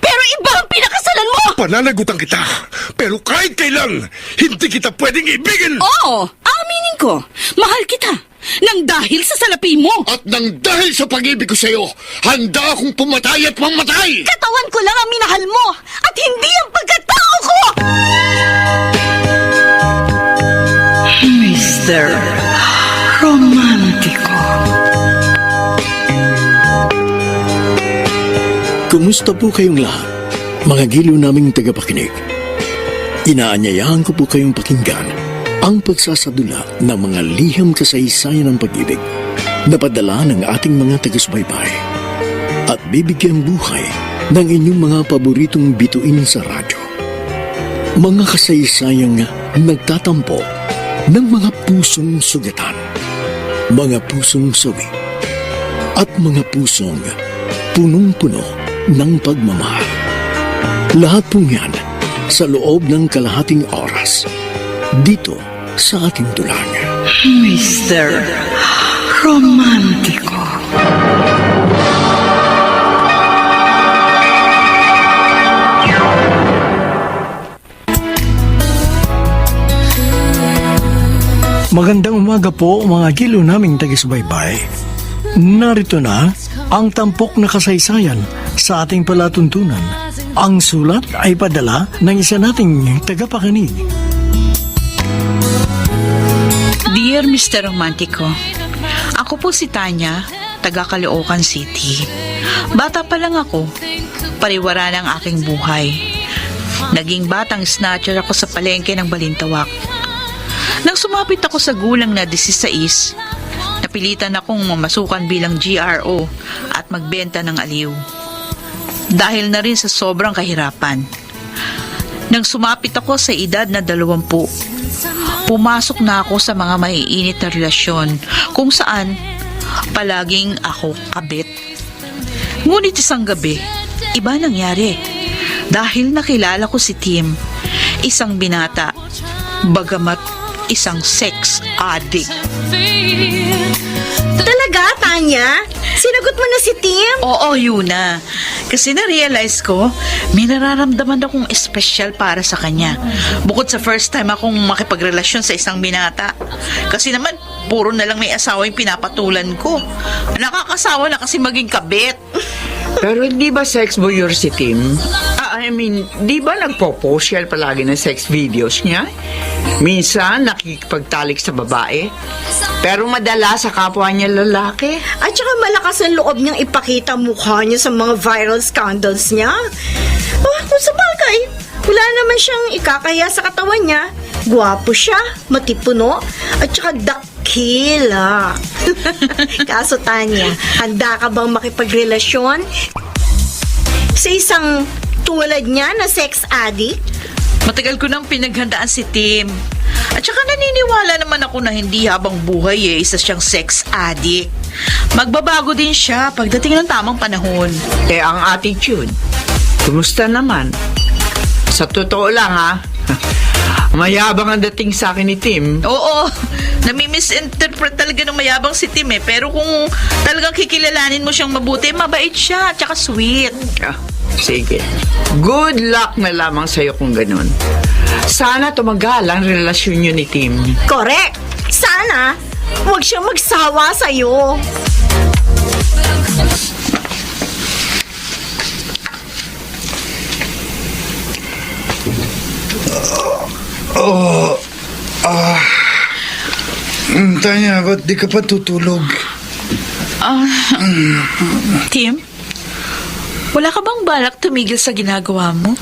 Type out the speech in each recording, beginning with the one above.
Pero iba ang pinakasalan mo! Pananagutan kita, pero kahit kailan, hindi kita pwedeng ibigin! Oo, aminin ko. Mahal kita. Nang dahil sa salapi mo. At nang dahil sa pag-ibig ko sa'yo, handa akong pumatay at mamatay! Katawan ko lang ang minahal mo at hindi ang pagkatao ko! Mr. Romantiko. Kumusta po kayong lahat, mga giliw naming tagapakinig? Inaanyayahan ko po kayong pakinggan ang pagsasadula ng mga liham kasaysayan ng pag-ibig na padala ng ating mga taga-subaybay at bibigyan buhay ng inyong mga paboritong bituin sa radyo. Mga kasaysayang nagtatampo ng mga pusong sugatan, mga pusong sawi, at mga pusong punong-puno ng pagmamahal. Lahat pong yan sa loob ng kalahating oras dito sa ating tulang. Mr. Romantiko. Magandang umaga po mga giliw naming taga-subaybay. Narito na ang tampok na kasaysayan sa ating palatuntunan. Ang sulat ay padala ng isa nating tagapakinig. Dear Mr. Romantico, ako po si Tanya, taga Caloocan City. Bata pa lang ako, pariwara ng aking buhay. Naging batang snatcher ako sa palengke ng Balintawak. Nang sumapit ako sa gulang na 16, napilitan akong mamasukan bilang GRO at magbenta ng aliw. Dahil na rin sa sobrang kahirapan. Nang sumapit ako sa edad na 20, pumasok na ako sa mga maiinit na relasyon kung saan palaging ako kabit. Ngunit isang gabi, iba nangyari. Dahil nakilala ko si Tim, isang binata, bagamat isang sex addict. Talaga, Tanya? Sinagot mo na si Tim? Oo, Yuna. Kasi na-realize ko, may nararamdaman akong espesyal para sa kanya. Bukod sa first time akong makipagrelasyon sa isang binata. Kasi naman, puro na lang may asawa yung pinapatulan ko. Nakakasawa na kasi maging kabit. Pero di ba sex voyeur si Tim? Di ba nagpo-post siya palagi ng sex videos niya? Minsan, nakikipagtalik sa babae. Pero madalas sa kapwa niya lalaki. At saka malakas ang loob niyang ipakita mukha niya sa mga viral scandals niya. Kung sa bagay, wala naman siyang ikakaya sa katawan niya. Gwapo siya, matipuno, at saka dakila. Kaso Tanya, handa ka bang makipagrelasyon sa isang tulad niya na sex addict? Matagal ko nang pinaghandaan si Tim. At saka naniniwala naman ako na hindi habang buhay isa siyang sex addict. Magbabago din siya pagdating ng tamang panahon. Ang attitude, kumusta naman? Sa totoo lang mayabang ang dating sa akin ni Tim. Oo, nami-misinterpret talaga ng mayabang si Tim eh. Pero kung talagang kikilalanin mo siyang mabuti, mabait siya at saka sweet. Sige. Good luck na lamang sa'yo kung ganun. Sana tumagal ang relasyon niyo ni Tim. Correct! Sana, huwag siyang magsawa sa'yo. Tanya, ba't di ka pa tutulog? Tim, wala ka bang balak tumigil sa ginagawa mo?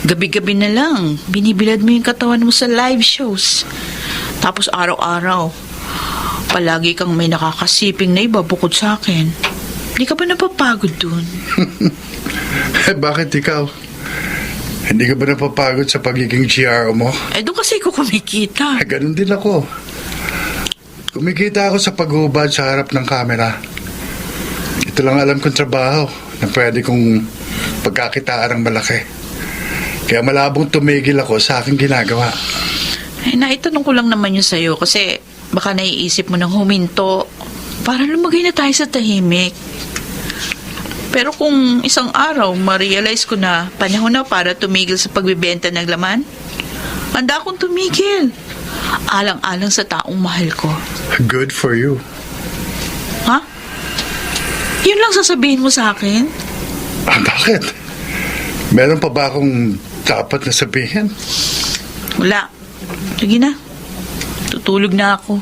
Gabi-gabi na lang, binibilad mo yung katawan mo sa live shows. Tapos araw-araw, palagi kang may nakakasiping na iba bukod sa akin. Hindi ka ba napapagod dun? Bakit ikaw? Hindi ka ba napapagod sa pagiging GRO mo? Doon kasi ko kumikita. Ganun din ako. Kumikita ako sa paghubad sa harap ng kamera. Ito lang alam kong trabaho na pwede kong pagkakitaan ng malaki. Kaya malabong tumigil ako sa aking ginagawa. Naitanong ko lang naman yun sa'yo kasi baka naiisip mo ng huminto para lumagay na tayo sa tahimik. Pero kung isang araw ma-realize ko na panahon na para tumigil sa pagbibenta ng laman, handa akong tumigil. Alang-alang sa taong mahal ko. Good for you. Ha? Yun lang sasabihin mo sa akin? Bakit? Meron pa ba akong dapat na sabihin? Wala. Sige na. Tutulog na ako.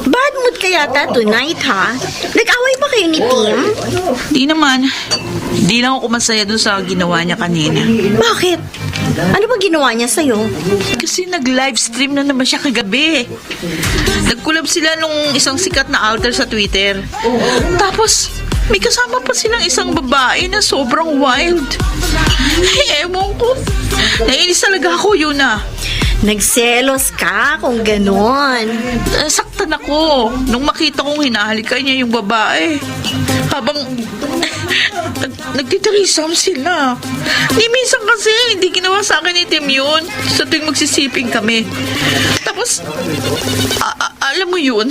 Bad mood ka yata tonight, ha? Nag-away ba kayo ni Tim? Di naman. Di lang ako masaya dun sa ginawa niya kanina. Bakit? Ano ba ginawa niya sa'yo? Kasi nag-livestream na naman siya kagabi. Nag-collab sila nung isang sikat na alter sa Twitter. Tapos, may kasama pa silang isang babae na sobrang wild. Ewan ko. Nainis talaga ako, yun ah. Nagselos ka kung ganon. Saktan ako nung makita kong hinahalikan niya yung babae. Habang nagtitirisam sila. Di minsan kasi hindi ginawa sa akin ni Tim yun sa tuwing magsisiping kami. Tapos, alam mo yun,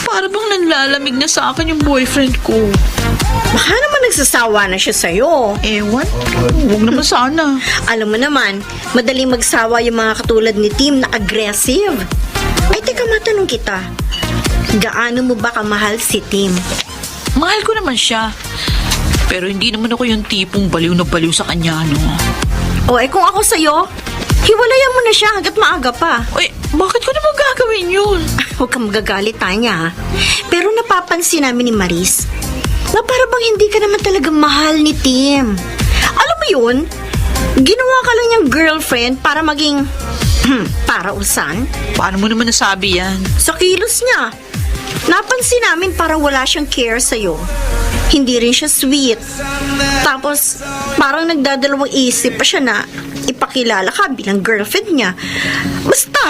para bang nanlalamig na sa akin yung boyfriend ko. Baka naman nagsasawa na siya sa'yo. Ewan, huwag naman sana. Alam mo naman, madaling magsawa yung mga katulad ni Tim na aggressive. Ay, teka, matanong kita. Gaano mo ba kamahal si Tim? Mahal ko naman siya. Pero hindi naman ako yung tipong baliw na baliw sa kanya, no? O, kung ako sa'yo, hiwalayan mo na siya hanggat maaga pa. Uy, bakit ko naman gagawin yun? Huwag kang magagalit, Tanya, ha? Pero napapansin namin ni Maris na para bang hindi ka naman talaga mahal ni Tim. Alam mo yun? Ginawa ka lang niyang girlfriend para maging parausan. Paano mo naman nasabi yan? Sa kilos niya. Napansin namin parang wala siyang care sa'yo. Hindi rin siya sweet. Tapos, parang nagdadalawang isip pa siya na ipakilala ka bilang girlfriend niya. Basta,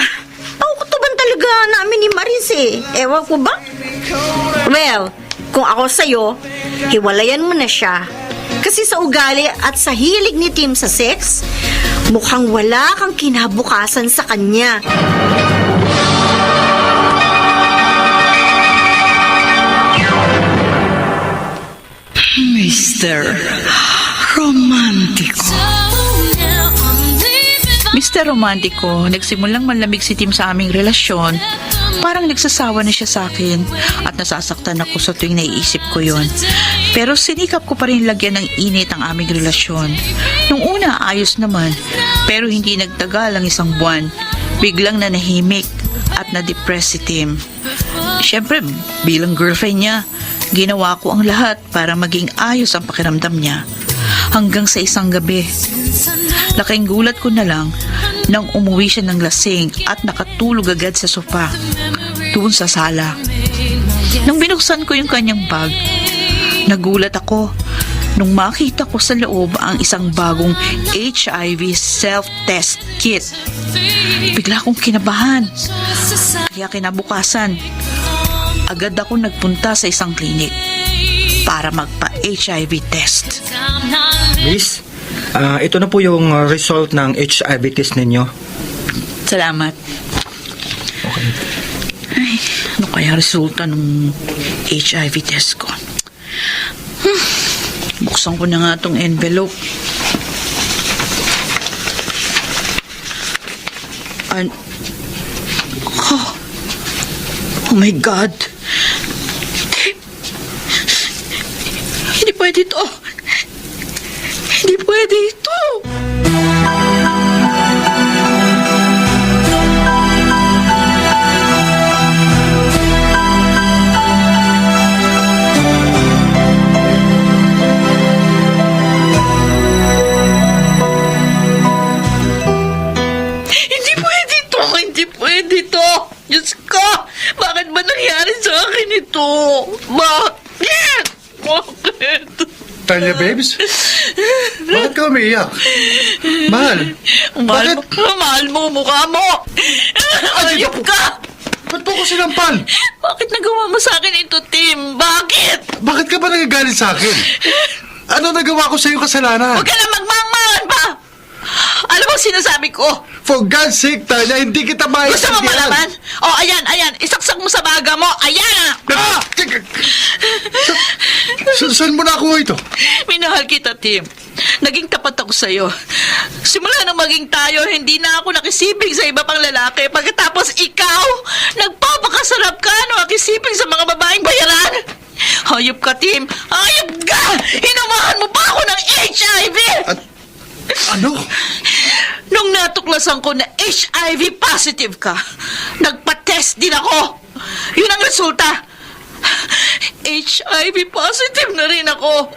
pakukutuban talaga namin ni Maris eh. Ewan ko ba? Well, kung ako sa'yo, hiwalayan mo na siya. Kasi sa ugali at sa hilig ni Tim sa sex, mukhang wala kang kinabukasan sa kanya. Mr. Romantico. Mr. Romantico, nagsimulang manlamig si Tim sa aming relasyon. Parang nagsasawa na siya sa akin at nasasaktan ako sa tuwing naiisip ko yon. Pero sinikap ko pa rin lagyan ng init ang aming relasyon. Nung una, ayos naman. Pero hindi nagtagal ang isang buwan. Biglang nanahimik at na-depress si Tim. Siyempre, bilang girlfriend niya, ginawa ko ang lahat para maging ayos ang pakiramdam niya. Hanggang sa isang gabi, laking gulat ko na lang nang umuwi siya ng lasing at nakatulog agad sa sofa doon sa sala. Nang binuksan ko yung kanyang bag, nagulat ako nung makita ko sa loob ang isang bagong HIV self-test kit. Bigla akong kinabahan. Kaya kinabukasan, agad ako nagpunta sa isang klinik para magpa-HIV test. Miss, ito na po yung result ng HIV test ninyo. Salamat. Ay, ano kaya resulta ng HIV test ko? Buksan ko na nga itong envelope. Oh my God! Hindi pwede ito! Hindi pwede ito! Hindi pwede ito! Hindi pwede ito! Diyos ko! Bakit ba nangyari sa akin ito? Bakit? Bakit? Tanya, babes? Bakit ka umiiyak? Mahal, Mahal bakit? mo, mahal mo, mukha mo! Ayop ka! Ba't po ko sinampal? Bakit nagawa mo sa akin ito, Tim? Bakit? Bakit Bakit ka ba nagagalit sa akin? Ano nagawa ko sa'yo kasalanan? Huwag ka na magmangmangan pa! Alam mo sinasabi ko? For God's sake, Tanya, hindi kita Gusto mo maintindihan. malaman? Oh, ayan. Isaksak mo sa baga mo. Ayan! Ah! Saan mo nakuha ito? Minahal kita, Tim. Naging tapat ako sa'yo. Simula nang maging tayo, hindi na ako nakisiping sa iba pang lalaki. Pagkatapos ikaw, nagpapakasarap ka nakisiping sa mga babaeng bayaran. Hayop ka, Tim. Hayop ka! Hinamahan mo pa ako ng HIV! Ano? Nung natuklasan ko na HIV positive ka, nagpa-test din ako. Yun ang resulta. HIV positive na rin ako.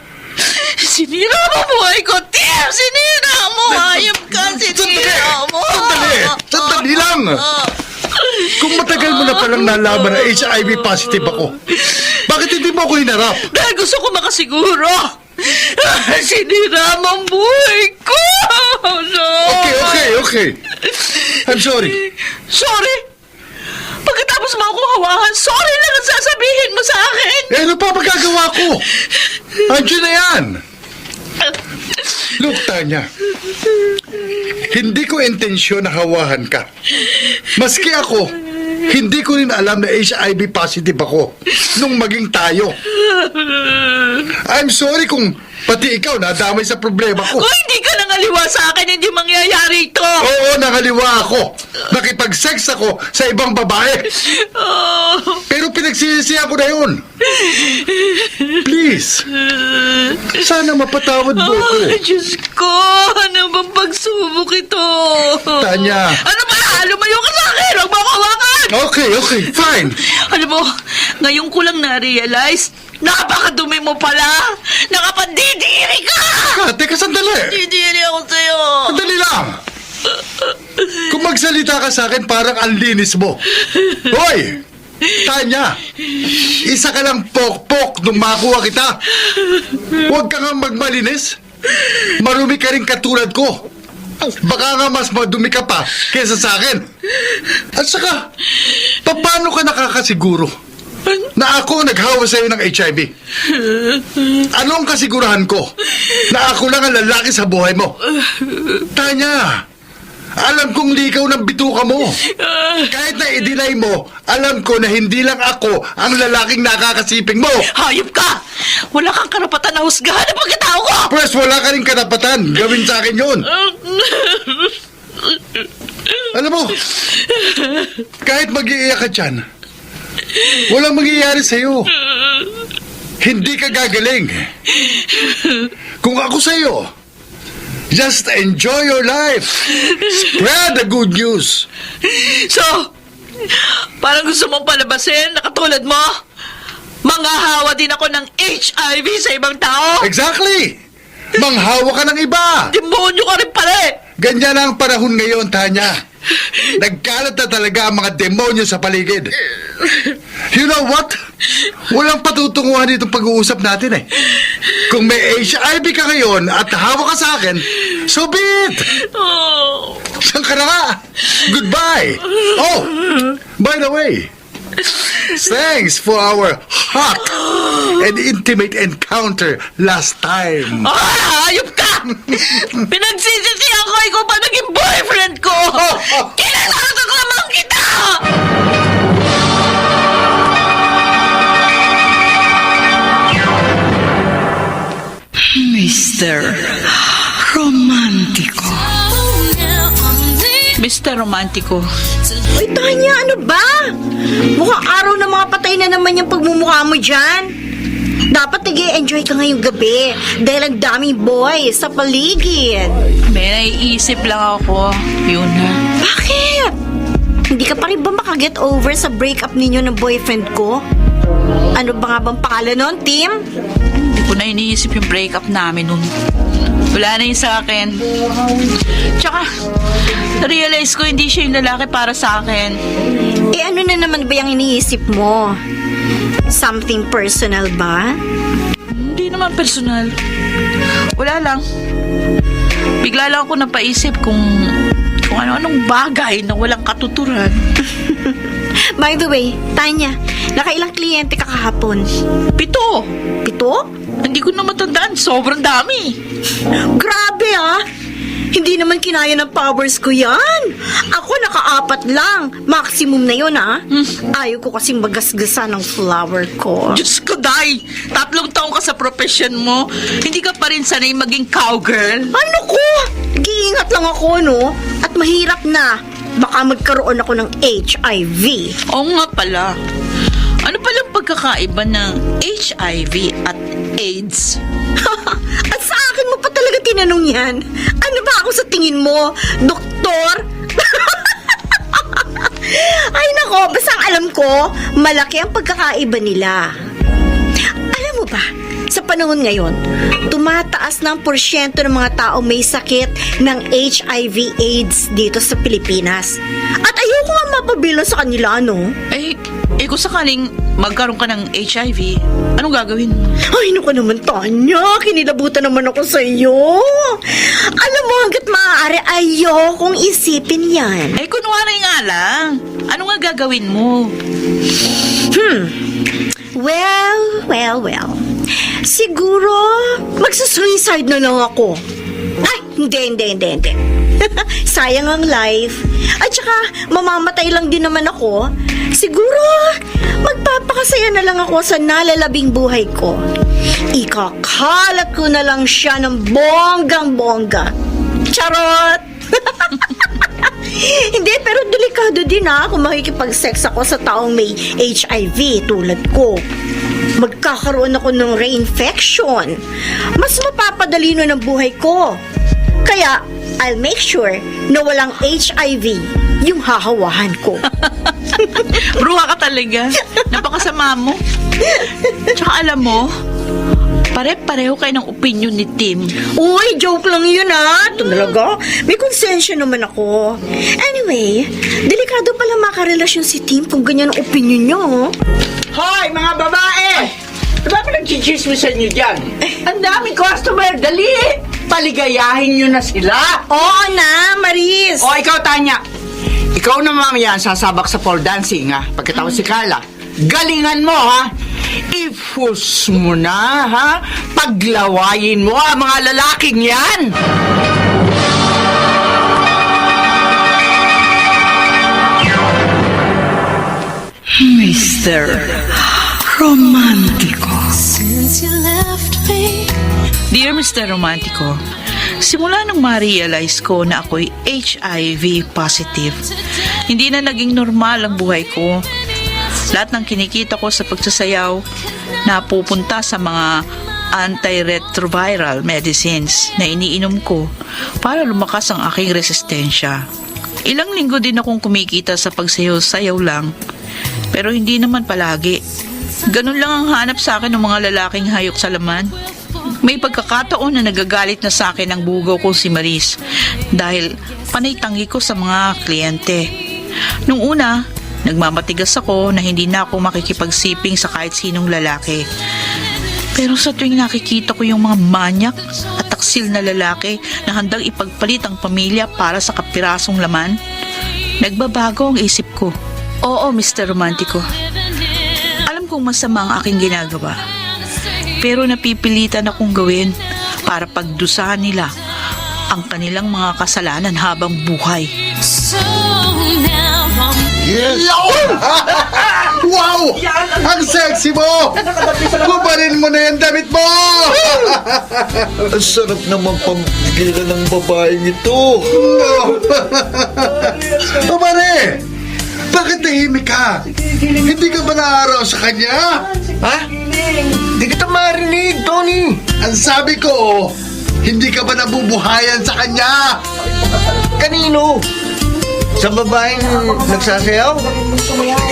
Sinira mo buhay ko, Tim! Sinira mo! Hayop ka! Sinira mo! Sandali lang! Kung matagal mo na palang nalaman na HIV positive ako, bakit hindi mo ako hinarap? Dahil gusto ko makasiguro. Sinira mo ang buhay ko! No! Okay. I'm sorry. Sorry? Pagkatapos mo akong hawakan, sorry lang ang sasabihin mo sa akin! Eh, ano pa magagawa ko? Andiyan na yan. Look, Tanya. Hindi ko intensyon na hawahan ka. Maski ako, hindi ko rin alam na HIV positive ako nung maging tayo. I'm sorry kung pati ikaw nadamay sa problema ko. Kung hindi ka nangaliwa sa akin, hindi mangyayari ito! Oo, nangaliwa ako. Nakipag-sex ako sa ibang babae. Oh. Pero pinagsisisihan ko na yun. Please. Sana mapatawad mo ako. Ay, Diyos ko! Ano bang pagsubok ito? Tanya. Ano ba? Lumayo ka sa akin! Huwag mo ako hawakan! Okay, fine. Alam mo, ngayon ko lang na-realize, napakadumi mo pala! Nakapandidiri ka! Teka, sandali. Didiri ako sa'yo! Sandali lang. Kung magsalita ka sa akin, parang ang linis mo. Hoy! Tanya! Isa ka lang pok-pok nung makuha kita. Huwag ka nga magmalinis. Marumi ka rin katulad ko. Baka nga mas madumi ka pa kesa sa akin. At saka, paano ka nakakasiguro na ako naghawa sa'yo ng HIV? Anong kasigurahan ko na ako lang ang lalaki sa buhay mo? Tanya, alam kong likaw ng bituka mo. Kahit na i-deny mo, alam ko na hindi lang ako ang lalaking nakakasiping mo. Hayop ka! Wala kang karapatan na husgahan ang pagkatao ko! Pwes, wala ka rin karapatan. Gawin sa akin yun. Alam mo, kahit mag-iiyak ka dyan, walang mangyayari sa'yo. Hindi ka gagaling. Kung ako sa'yo, just enjoy your life. Spread the good news. So, parang gusto mong palabasin na katulad mo? Manghahawa din ako ng HIV sa ibang tao? Exactly. Manghawa ka ng iba. Demonyo ka rin pala eh! Ganyan ang panahon ngayon, Tanya. Nagkalat na talaga ang mga demonyo sa paligid. You know what? Walang patutunguhan itong pag-uusap natin eh. Kung may HIV ka ngayon at hawa ka sa akin, so be it! Oh. Saan ka na nga? Goodbye! Oh, by the way, thanks for our hot and intimate encounter last time. Hayop ka! Pinagsisisihan ko ikaw pa naging boyfriend ko! Kinalataklamang kita! Mr. Romantico. Mr. Romantico. Uy, Tanya, ano ba? Mukhang araw na mga patay na naman yung pagmumukha mo dyan. Dapat nag-i-enjoy ka ngayong gabi dahil ang daming boys sa paligid. May naiisip lang ako. Yun na. Bakit? Hindi ka pa rin ba makaget over sa breakup ninyo ng boyfriend ko? Ano ba nga bang pangalan nun, Tim? Hindi ko na iniisip yung breakup namin nun. Wala na yun sa akin. Tsaka, na-realize ko hindi siya yung lalaki para sa akin. Eh ano na naman ba yung iniisip mo? Something personal ba? Hindi naman personal. Wala lang. Bigla lang ako napaisip kung ano-anong bagay na walang katuturan. By the way, Tanya, Nakailang kliyente ka kahapon? 7. 7? Hindi ko na matandaan. Sobrang dami. Grabe ah! Hindi naman kinaya ng powers ko yan. Ako naka-4 lang. Maximum na yun ah. Ayaw ko kasing magasgasa ng flower ko. Diyos ko, Day. 3 taong ka sa profession mo. Hindi ka pa rin sanay maging cowgirl. Ano ko? Giingat lang ako, no? At mahirap na. Baka magkaroon ako ng HIV. Oo nga pala. Ano palang pagkakaiba ng HIV at AIDS? At sa akin mo pa talaga tinanong yan? Ano ba ako sa tingin mo? Doktor? Ay nako, basta ang alam ko, malaki ang pagkakaiba nila. Alam mo ba, sa panahon ngayon, tumataas ng porsyento ng mga tao may sakit ng HIV/AIDS dito sa Pilipinas. At ayoko nga mapabilang sa kanila, no? Kung sakaling magkaroon ka ng HIV, anong gagawin mo? Ay, naku naman, Tanya. Kinilabutan naman ako sa iyo. Alam mo, hanggat maaari, ayokong isipin yan. Kunwari nga lang. Ano nga gagawin mo? Well. Siguro, magsusuicide na lang ako. Ay, hindi. Sayang ang life. At saka, mamamatay lang din naman ako. Siguro, magpapakasaya na lang ako sa nalalabing buhay ko. Ikakalat ko na lang siya ng bonggang-bongga. Charot! Hindi, pero delikado din kung makikipag-sex ako sa taong may HIV tulad ko. Magkakaroon ako ng reinfection. Mas mapapadali nun ang buhay ko. Kaya, I'll make sure na walang HIV yung hahawahan ko. Bruha ka talaga. Napakasama mo. Tsaka alam mo, pare-pareho kayo ng opinion ni Tim. Uy, joke lang yun Ito talaga. May konsensya naman ako. Anyway, delikado pala makarelasyon si Tim kung ganyan ang opinion niya, Hoy, mga babae! Diba pa nagchichismisan nyo dyan? Ang daming customer, dali! Paligayahin nyo na sila! Oo na, Maris. O, ikaw, Tanya. Ikaw na mamaya ang sasabak sa pole dancing, ha? Pagkatapos si Carla. Galingan mo, ha? I-force mo na, ha? Paglawayin mo ang mga lalaking yan! Mr. Romantico. Dear Mr. Romantico, simula nung ma-realize ko na ako'y HIV positive, hindi na naging normal ang buhay ko. Lahat ng kinikita ko sa pagsasayaw napupunta sa mga antiretroviral medicines na iniinom ko para lumakas ang aking resistensya. Ilang linggo din akong kumikita sa pagsayaw-sayaw lang, pero hindi naman palagi. Ganun lang ang hanap sa akin ng mga lalaking hayok sa laman. May pagkakataon na nagagalit na sa akin ang bugaw kong si Maris dahil panay tanggi ko sa mga kliyente. Nung una, nagmamatigas ako na hindi na ako makikipagsiping sa kahit sinong lalaki. Pero sa tuwing nakikita ko yung mga manyak at taksil na lalaki na handang ipagpalit ang pamilya para sa kapirasong laman, nagbabago ang isip ko. Oo, Mr. Romantico. Alam kong masama ang aking ginagawa. Pero napipilitan akong gawin para pagdusahan nila ang kanilang mga kasalanan habang buhay. Yes! Wow! Ang sexy mo! Kubarin mo na yung damit mo! Ang sarap naman pampigilan ng babaeng ito. O pare! Bakit tahimik ka? Hindi ka ba naaraw sa kanya? Ha? Di kita marinig, Tony. Ang sabi ko, hindi ka ba nabubuhayan sa kanya? Kanino? Sa babaeng nagsasayaw?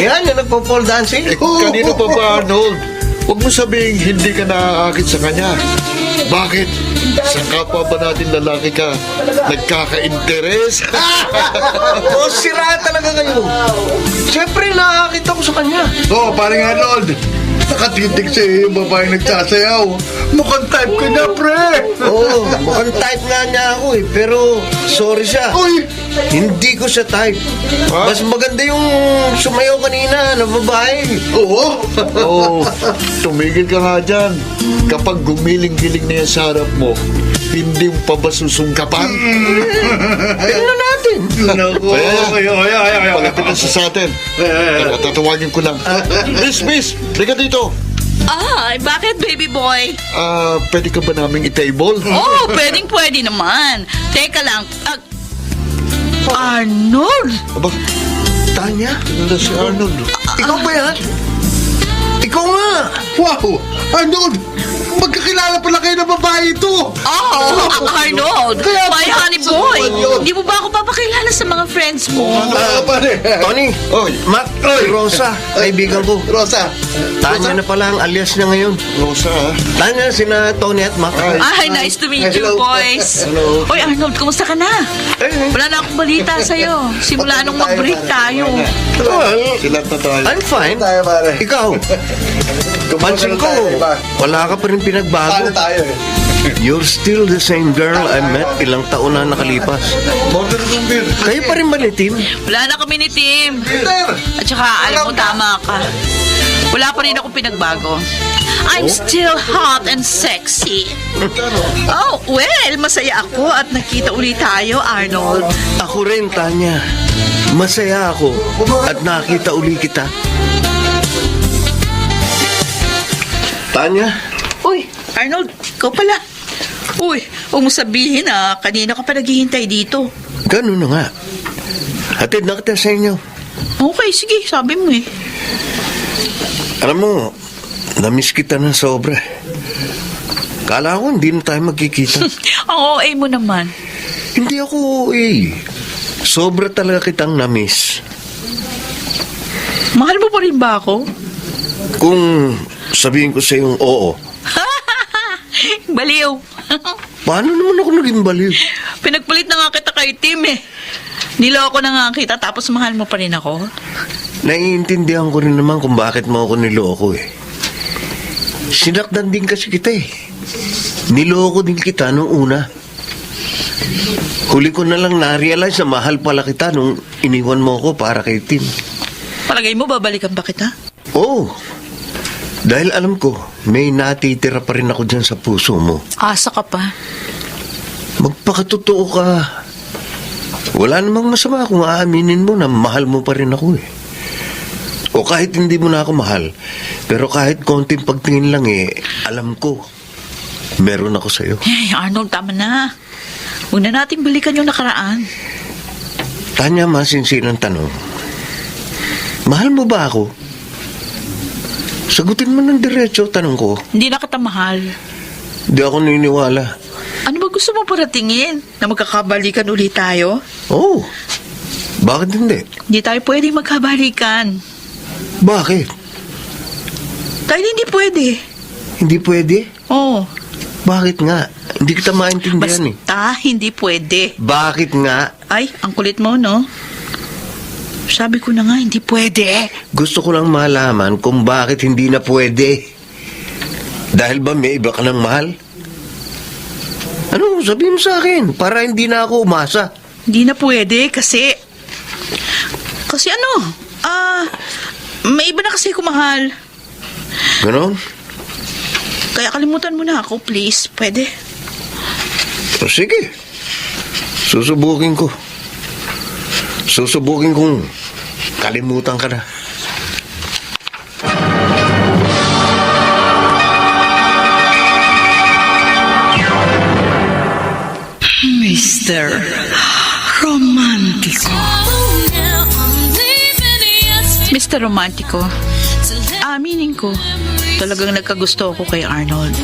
Yan, yung nagpo-pole dancing? Kanino pa ba, Arnold? Huwag mo sabihing hindi ka naaakit sa kanya. Bakit? Sa kapwa ba natin lalaki ka nagkaka-interes? O, sira talaga kayo. Siyempre, naaakit ako sa kanya. Oo, paring Arnold. Nakatitig sa yung babaeng nagsasayaw. Mukhang type ka niya, pre. Oo, mukhang type nga niya ako eh. Pero, sorry siya. Uy! Hindi ko siya type. Mas maganda yung sumayaw kanina na babae. Oo. Oo, tumigil ka nga dyan. Kapag gumiling-giling na yan sa harap mo, hindi mo pa ba susungkapan? Tingnan natin. Naku. Ay. Malapit na siya sa atin. Kaya tatawagin ko lang. Miss, liga dito. Ay, bakit baby boy? Pwede ka ba naming i-table? Oh, pwede naman. Teka lang. Arnold! Aba, Tanya, tingnan na si Arnold. ikaw ba yan? Ikaw nga. Wow! Arnold! Magkakilala pala kayo ng babae ito! Oh, Arnold! Kaya- My honey boy! Yun. Hindi mo ba ako papakilala sa mga friends mo? Pare! Tony, Oy, Matt, Rosa, kaibigan ko. Rosa! Tanya na pala ang alias niya ngayon. Rosa, ha? Tanya, sina Tony at Matt. Ay, nice to meet you, Hello. boys. Hello. Oy, Arnold, kumusta ka na? Wala na akong balita sa'yo. Simula nung mag-break tayo. Well, Silat na tayo. I'm fine. Tayo, pare. Ikaw, pansin ko, wala ka pa rin pinagbago. tayo eh? You're still the same girl I met ilang taon na nakalipas. Border ng beer. Kayo pa rin ba ni Tim? Wala na kami ni Tim. Peter! At saka, alam mo, tama ka. Wala pa rin akong pinagbago. I'm still hot and sexy. Oh, well, masaya ako at nakita ulit tayo, Arnold. Ako rin, Tanya. Masaya ako at nakita uli kita. Tanya, Uy, Arnold, ikaw pala. Uy, huwag mo sabihin kanina ka pa naghihintay dito. ganun na nga. Hatid na kita sa inyo. Okay, sige, sabi mo eh. Alam mo, namiss kita ng sobra. Kala ko hindi na tayo magkikita. Ang OA mo naman. Hindi ako sobra talaga kitang namiss. Mahal mo pa rin ba ako? Kung sabihin ko sa yung oo, Baliw. paano naman ako naging baliw? Pinagpalit na nga kita kay Tim eh. Niloko na nga kita tapos mahal mo pa rin ako. Naiintindihan ko rin naman kung bakit mo ako niloko eh. Sinakdan din kasi kita eh. Niloko din kita nung una. Huli ko na lang na-realize na mahal pala kita nung iniwan mo ako para kay Tim. Palagay mo babalikan pa kita? Oo. Dahil alam ko, may natitira pa rin ako dyan sa puso mo. Asa ka pa. Magpakatotoo ka. Wala namang masama kung aaminin mo na mahal mo pa rin ako eh. O kahit hindi mo na ako mahal, pero kahit konting pagtingin lang alam ko, meron ako sa'yo. Ay, Arnold, tama na. Huwag na nating balikan yung nakaraan. Tanya, masinsilang tanong. Mahal mo ba ako? Sagutin mo ng diretso, tanong ko. Hindi na kita mahal. Di ako niniwala. Ano ba gusto mo paratingin? Na magkakabalikan ulit tayo? Oh, bakit hindi? Hindi tayo pwedeng magkabalikan. Bakit? Dahil hindi pwede. Hindi pwede? Oo. Bakit nga? Hindi kita maintindihan Basta hindi pwede. Bakit nga? Ay, ang kulit mo, no? Sabi ko na nga, hindi pwede. Gusto ko lang malaman kung bakit hindi na pwede. Dahil ba may iba ka ng mahal? Ano, sabihin mo sa akin para hindi na ako umasa. Hindi na pwede kasi... Kasi ano? May iba na kasi kumahal. Ganon? Kaya kalimutan mo na ako, please. Pwede? O sige. Susubukin ko. Susubukin kong kalimutan ka na. Mr. Romantico. Mr. Romantico, aminin ko, talagang nagkagusto ako kay Arnold.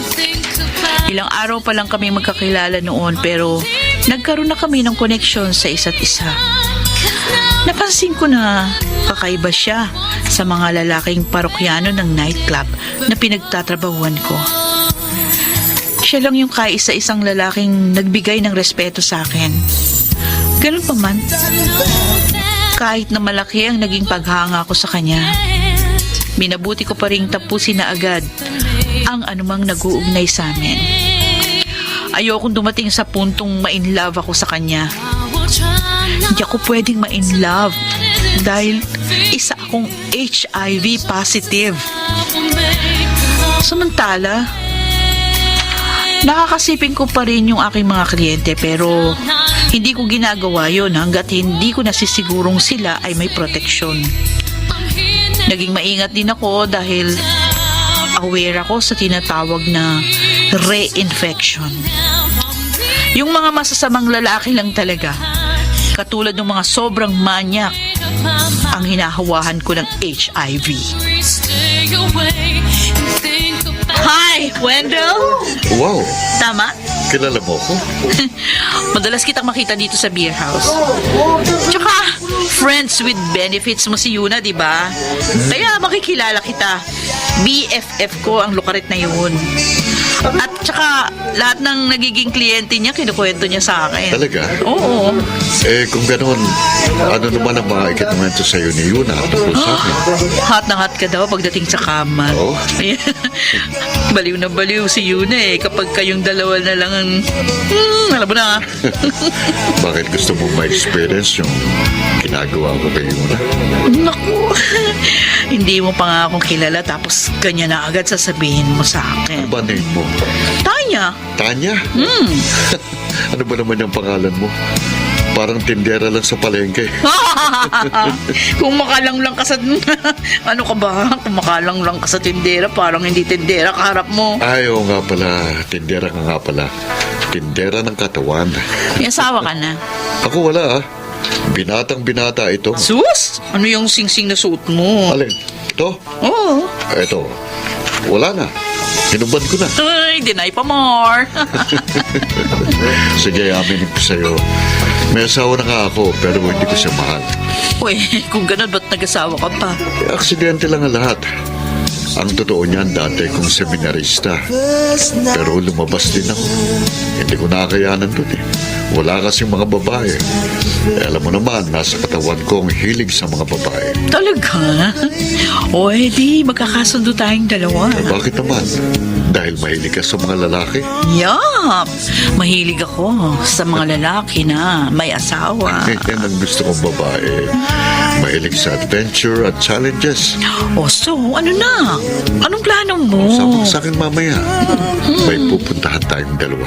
Ilang araw pa lang kami magkakilala noon pero nagkaroon na kami ng koneksyon sa isa't isa. Napansin ko na kakaiba siya sa mga lalaking parokyano ng nightclub na pinagtatrabahuan ko. Siya lang yung kaisa-isang lalaking nagbigay ng respeto sa akin. Ganun pa man, kahit na malaki ang naging paghanga ko sa kanya, minabuti ko pa rin tapusin na agad ang anumang nag-uugnay sa amin. Ayokong dumating sa puntong ma-inlove ako sa kanya. Hindi ako pwedeng ma-inlove dahil isa akong HIV positive. Samantala, nakakasipin ko pa rin yung aking mga kliyente pero hindi ko ginagawa yun hanggat hindi ko nasisigurong sila ay may proteksyon. Naging maingat din ako dahil aware ako sa tinatawag na reinfection. Yung mga masasamang lalaki lang talaga, katulad ng mga sobrang manyak, ang hinahawahan ko ng HIV. Hi, Wendell! Wow, Tama? kilala mo ko? Madalas kitang makita dito sa beer house. Tsaka, friends with benefits mo si Yuna, di ba? Kaya makikilala kita. BFF ko ang lukarit na yun. At tsaka, lahat ng nagiging kliyente niya, kinukwento niya sa akin. Talaga? Oo. Kung gano'n, ano naman ang mga ikitumento sa'yo ni Yuna tungkol sa akin? Hot na hot ka daw pagdating sa kama. Oo? Baliw na baliw si Yuna kapag kayong dalawa na lang ang... alam mo na. Bakit gusto mo ma-experience yung ginagawa ko kay Yuna? Naku, hindi mo pa nga akong kilala tapos ganyan na agad sasabihin mo sa akin. Ano ba name mo? Tanya. Tanya? Ano ba naman yung pangalan mo? Parang tindera lang sa palengke. Kung makalang lang ka sa... ano ka ba? Kung makalang lang ka sa tindera, parang hindi tindera kaharap mo. Ay, oo nga pala. Tindera ka nga pala. Tindera ng katawan. May asawa ka na. Ako wala ah. Binatang binata ito. Sus! Ano yung singsing na suot mo? Alin? Ito? Oo. Ito. Wala na. Hinubad ko na. Ay, deny pa more. Sige, aminin ko sa'yo. May asawa na nga ako, pero hindi ko siya mahal. Uy, kung ganun, ba't nag-asawa ka pa? Aksidente lang ang lahat. Ang totoo niyan, dati kong seminarista. Pero lumabas din ako. Hindi ko nakakayanan doon eh. Wala kasing mga babae. Alam mo naman, nasa katawan ko ang hilig sa mga babae. Talaga? O, di, magkakasundo tayong dalawa. Bakit naman? Dahil mahilig ka sa mga lalaki? Yup! Mahilig ako sa mga lalaki na may asawa. Yan ang gusto kong babae. Mahilig sa adventure at challenges. O, so, ano na? Anong plano mo? Sabang sa akin mamaya. May pupuntahan tayong dalawa.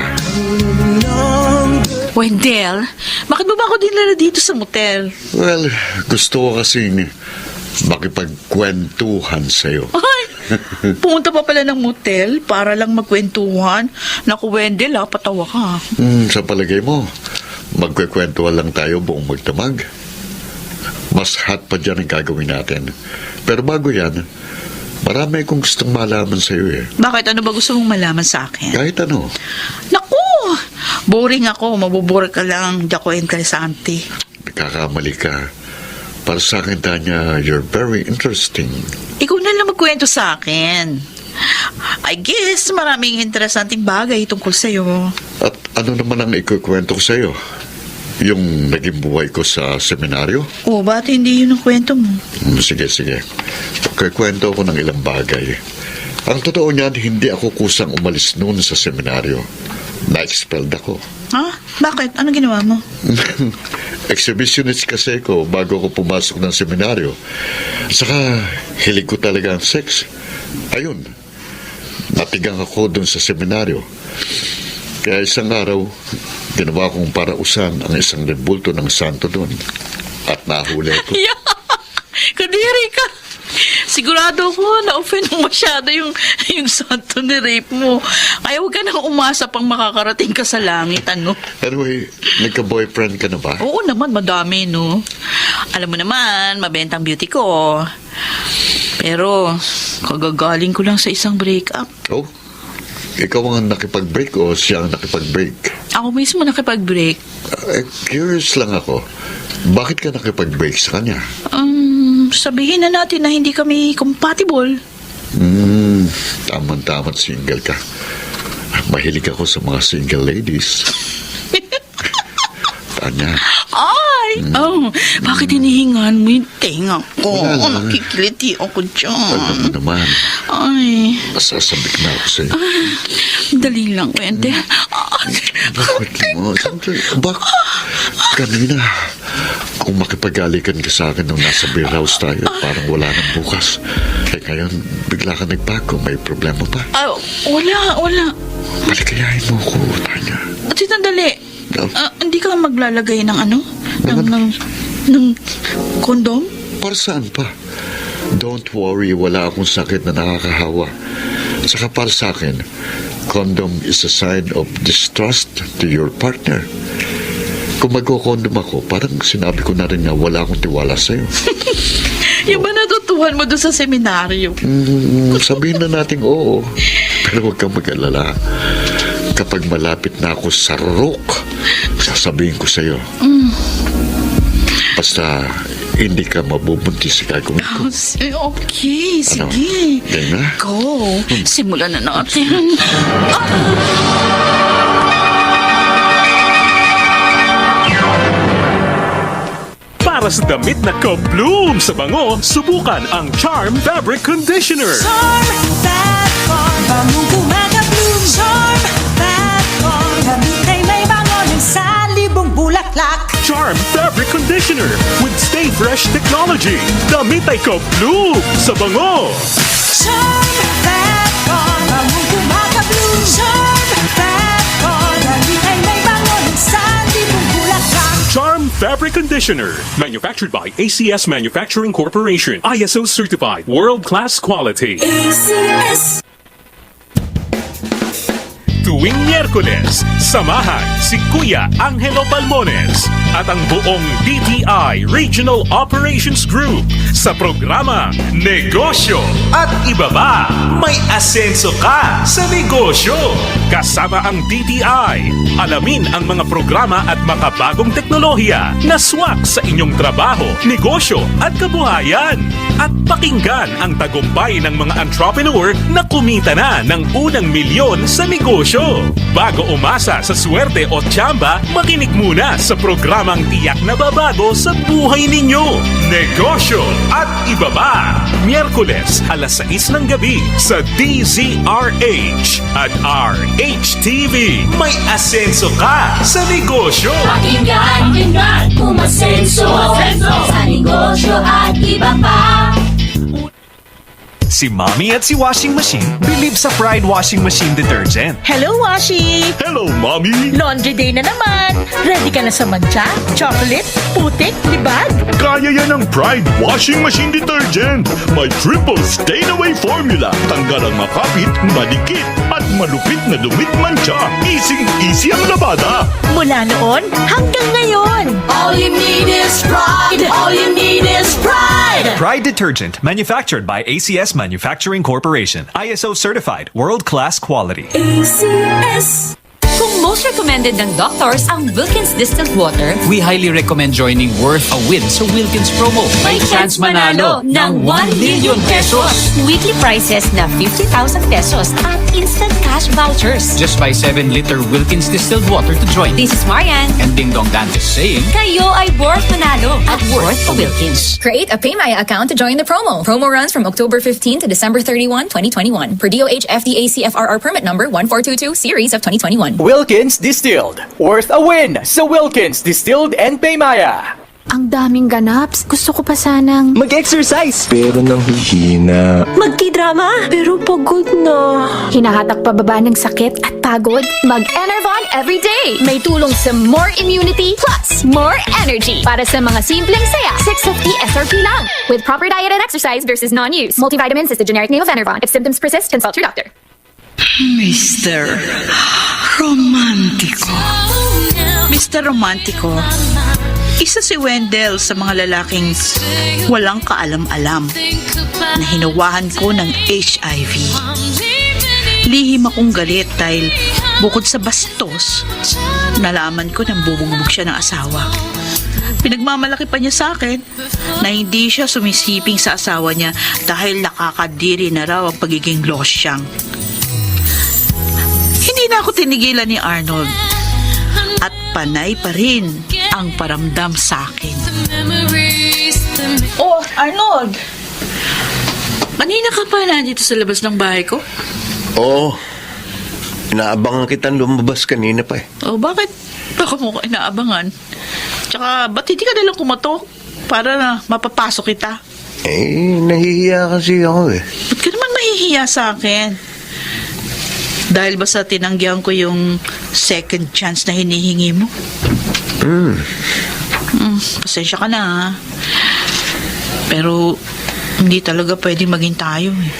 Wendell, bakit mo ba ako dinala dito sa motel? Well, gusto ko kasing makipagkwentuhan sa'yo. Ay, pumunta pa pala ng motel para lang magkwentuhan. Naku, Wendell, patawa ka. Sa palagay mo, magkwentuhan lang tayo buong magdamag. Mas hot pa dyan ang gagawin natin. Pero bago yan, marami akong gustong malaman sa'yo eh. Bakit? Ano ba gusto mong malaman sa akin? Kahit ano. Naku, boring ako. Mabubore ka lang. Di ako interesante. Nagkakamali ka. Para sa akin, Tanya, you're very interesting. Ikaw na lang magkwento sa akin. I guess maraming interesanting bagay tungkol sa'yo. At ano naman ang ikukwento ko sa'yo? Yung naging buhay ko sa seminaryo? O, ba't hindi yun ang kwento mo? Sige. Kikwento ko ng ilang bagay. Ang totoo niyan, hindi ako kusang umalis noon sa seminaryo. Na-expelled ako. Ha? Bakit? Anong ginawa mo? Exhibitionist kasi ko bago ako pumasok ng seminaryo. At saka, hilig ko talaga ang sex. Ayun, natigang ako doon sa seminaryo. Kaya isang araw, ginawa kong parausan ang isang rebulto ng santo doon. At nahuli ko. Kadiri ka! Sigurado ko na-offend mo masyado yung santo ni rape mo. Kaya huwag ka nang umasa pang makakarating ka sa langit, ano? Anyway, nagka-boyfriend ka na ba? Oo naman, madami, no? Alam mo naman, mabenta ang beauty ko. Pero, kagagaling ko lang sa isang breakup. Oh, ikaw ang nakipag-break o siya ang nakipag-break? Ako mismo nakipag-break. Curious lang ako. Bakit ka nakipag-break sa kanya? Sabihin na natin na hindi kami compatible. Tama-tama single ka. Mahilig ako sa mga single ladies. Tanya. Ay! Bakit hinihingan mo yung tenga ko? Wala lang. Nakikiliti ako dyan. Alam mo naman, Ay, masasabik na ako sa'yo. dali lang, Wende. Bakit mo? Bakit? Kanina, kung makipagalikan ka sa akin nung nasa beer house tayo, parang wala nang bukas. Eh ngayon, bigla ka nagbago. May problema pa. Wala. Palikayahin mo ko, Tanya. At sandali. No. Hindi ka maglalagay ng ano? Ng kondom? Para saan pa? Don't worry, wala akong sakit na nakakahawa. At saka para sa akin, condom is a sign of distrust to your partner. Kung magkukondom ako, parang sinabi ko na rin nga wala akong tiwala sa'yo. Yung ba natutuhan mo doon sa seminaryo? Sabihin na natin oo. Pero huwag kang mag-alala. Kapag malapit na ako sa rook, sasabihin ko sa'yo. Basta hindi ka mabubuntis sa gagawin ko. Okay, Ano? sige. Game na? Go. Simulan na natin. Para sa damit na ka-bloom sa bango, subukan ang Charm Fabric Conditioner. Charm Fat Farm, bangong kumaka-bloom. Charm Fat Farm, damit ay may bango ng salibong bulaklak. Charm Fabric Conditioner with Stay Fresh Technology. Damit ay ka-bloom sa bango. Charm Fat Farm, bangong kumaka-bloom. Charm Fat Farm, damit ay may bango ng salibong bulaklak. Charm Fabric Conditioner. Manufactured by ACS Manufacturing Corporation. ISO certified. World-class quality. ACS. Tuwing Miyerkules, samahan si Kuya Angelo Balmones at ang buong DTI Regional Operations Group sa programa Negosyo at Iba Pa. May asenso ka sa negosyo. Kasama ang DTI, alamin ang mga programa at makabagong teknolohiya na swak sa inyong trabaho, negosyo at kabuhayan. At pakinggan ang tagumpay ng mga entrepreneur na kumita na ng unang milyon sa negosyo. Bago umasa sa swerte o tsamba, makinig muna sa programang tiyak na babago sa buhay ninyo. Negosyo at Iba Pa. Miyerkules, alas 6 ng gabi sa DZRH at RHTV. May asenso ka sa negosyo. Pakinggan, umasenso sa negosyo at iba pa. Si Mommy at si Washing Machine believe sa Pride Washing Machine Detergent. Hello, Washi! Hello, Mommy! Laundry day na naman! Ready ka na sa mancha, chocolate, putik, libag? Kaya yan ang Pride Washing Machine Detergent. May triple stain-away formula. Tanggal ang makapit, malikit, at malupit na dumit mancha. Easy ang labada. Mula noon hanggang ngayon! All you need is pride. All you need is pride. Pride Detergent, manufactured by ACS Manufacturing Corporation. ISO certified, world-class quality. ACS. Kung most recommended ng doctors ang Wilkins Distilled Water, we highly recommend joining Worth a Win sa Wilkins promo. may chance manalo ng 1 million pesos. Weekly prizes na 50,000 pesos at instant cash vouchers. Just buy 7-liter Wilkins Distilled Water to join. This is Marianne. And Ding Dong Dantes saying, Kayo ay worth manalo at Worth a Wilkins. Create a PayMaya account to join the promo. Promo runs from October 15 to December 31, 2021. Per DOH FDA CFRR permit number 1422 series of 2021. Wilkins Distilled. Worth a win sa Wilkins Distilled and Paymaya. Ang daming ganaps. Gusto ko pa sanang mag-exercise pero nang hihina. magki-drama pero pagod na. Hinahatak pababa ng sakit at pagod? Mag-Enervon everyday. May tulong sa more immunity plus more energy. Para sa mga simpleng saya, 650 SRP lang. With proper diet and exercise versus non-use. Multivitamins is the generic name of Enervon. If symptoms persist, consult your doctor. Mr. Romantico. Mr. Romantico, isa si Wendell sa mga lalaking walang kaalam-alam na hinawahan ko ng HIV. Lihim akong galit dahil bukod sa bastos, nalaman ko nang bubugbog siya ng asawa. Pinagmamalaki pa niya sa akin na hindi siya sumisiping sa asawa niya dahil nakakadiri na raw ang pagiging losyang. Hindi na ako tinigilan ni Arnold. At panay pa rin ang paramdam sa akin. Oh, Arnold! Kanina ka pa nandito sa labas ng bahay ko? Oo. Inaabangan kitang lumabas kanina pa eh. Oh, bakit? Baka mo ko inaabangan. Tsaka, ba't hindi ka nalang kumatok? Para na mapapasok kita. Nahihiya kasi ako eh. Ba't ka naman mahihiya sa akin? Dahil ba sa tinanggihan ko yung second chance na hinihingi mo? Pasensya ka na ha. Pero hindi talaga pwedeng maging tayo eh.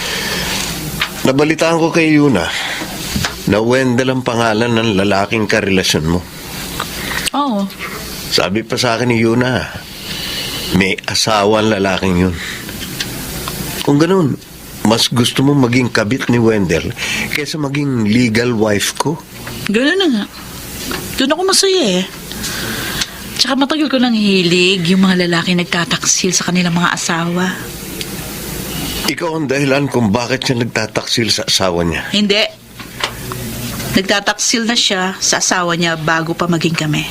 Nabalitaan ko kay Yuna na Wendell ang pangalan ng lalaking karelasyon mo. Oo. Sabi pa sa akin ni Yuna, may asawa ang lalaking yun. Kung ganun, mas gusto mo maging kabit ni Wendell kaysa maging legal wife ko? Ganun na nga. Doon ako masaya eh. Tsaka matagal ko nang hilig yung mga lalaki nagtataksil sa kanilang mga asawa. Ikaw ang dahilan kung bakit siya nagtataksil sa asawa niya. Hindi. Nagtataksil na siya sa asawa niya bago pa maging kami.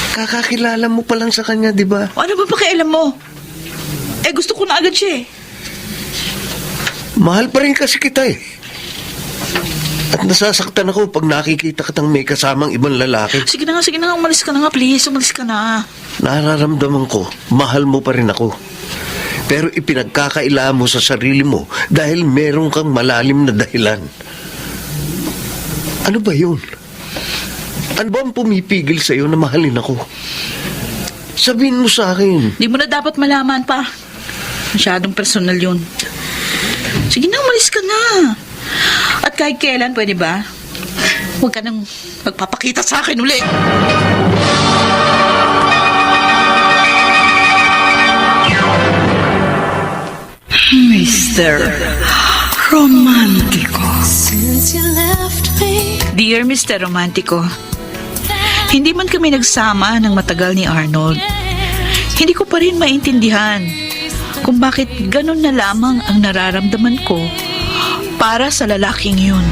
Kakakilala mo pa lang sa kanya, di ba? O ano ba pakialam mo? Eh gusto ko na agad siya eh. Mahal pa rin kasi kita eh. At nasasaktan ako pag nakikita kitang may kasamang ibang lalaki. Sige na nga, umalis ka na nga, please, umalis ka na. Nararamdaman ko, mahal mo pa rin ako. Pero ipinagkakaila mo sa sarili mo dahil meron kang malalim na dahilan. Ano ba yun? Ano ba ang pumipigil sa'yo na mahalin ako? Sabihin mo sa akin. Di mo na dapat malaman pa. Masyadong personal yun. Sige na, umalis ka na. At kahit kailan, pwede ba? Huwag ka nang magpapakita sa akin uli. Mr. Romantico. Dear Mr. Romantico, hindi man kami nagsama ng matagal ni Arnold, hindi ko pa rin maintindihan kung bakit ganun na lamang ang nararamdaman ko para sa lalaking yun.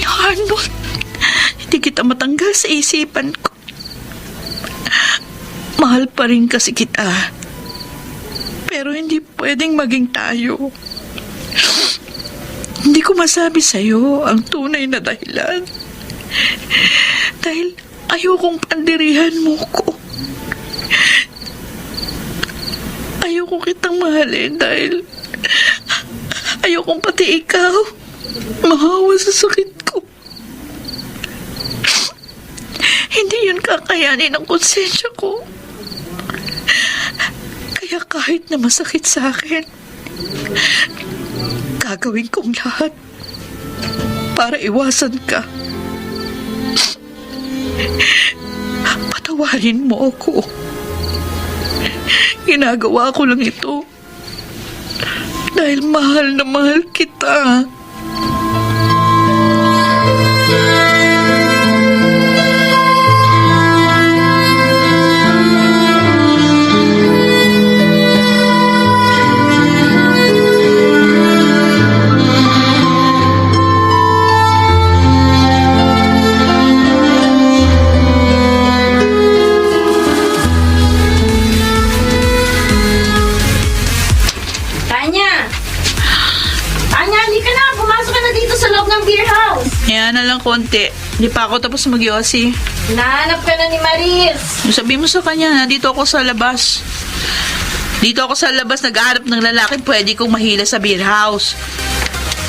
Arnold, hindi kita matanggal sa isipan ko. Mahal pa rin kasi kita. Pero hindi pwedeng maging tayo. Hindi ko masabi sa'yo ang tunay na dahilan. Dahil ayokong pandirihan mo ko. Ayoko kitang mahalin dahil ayokong pati ikaw mahawa sa sakit ko. Hindi yun kakayanin ng konsensya ko. Kaya kahit na masakit sa akin, gagawin kong lahat para iwasan ka. Patawarin mo ako. Ginagawa ko lang ito dahil mahal na mahal kita. Yan na lang konti. Hindi pa ako tapos mag-yosi. Nahanap ka na ni Maris. Sabi mo sa kanya, nandito ako sa labas. Dito ako sa labas nag-aarap ng lalaki pwede kong mahila sa beer house.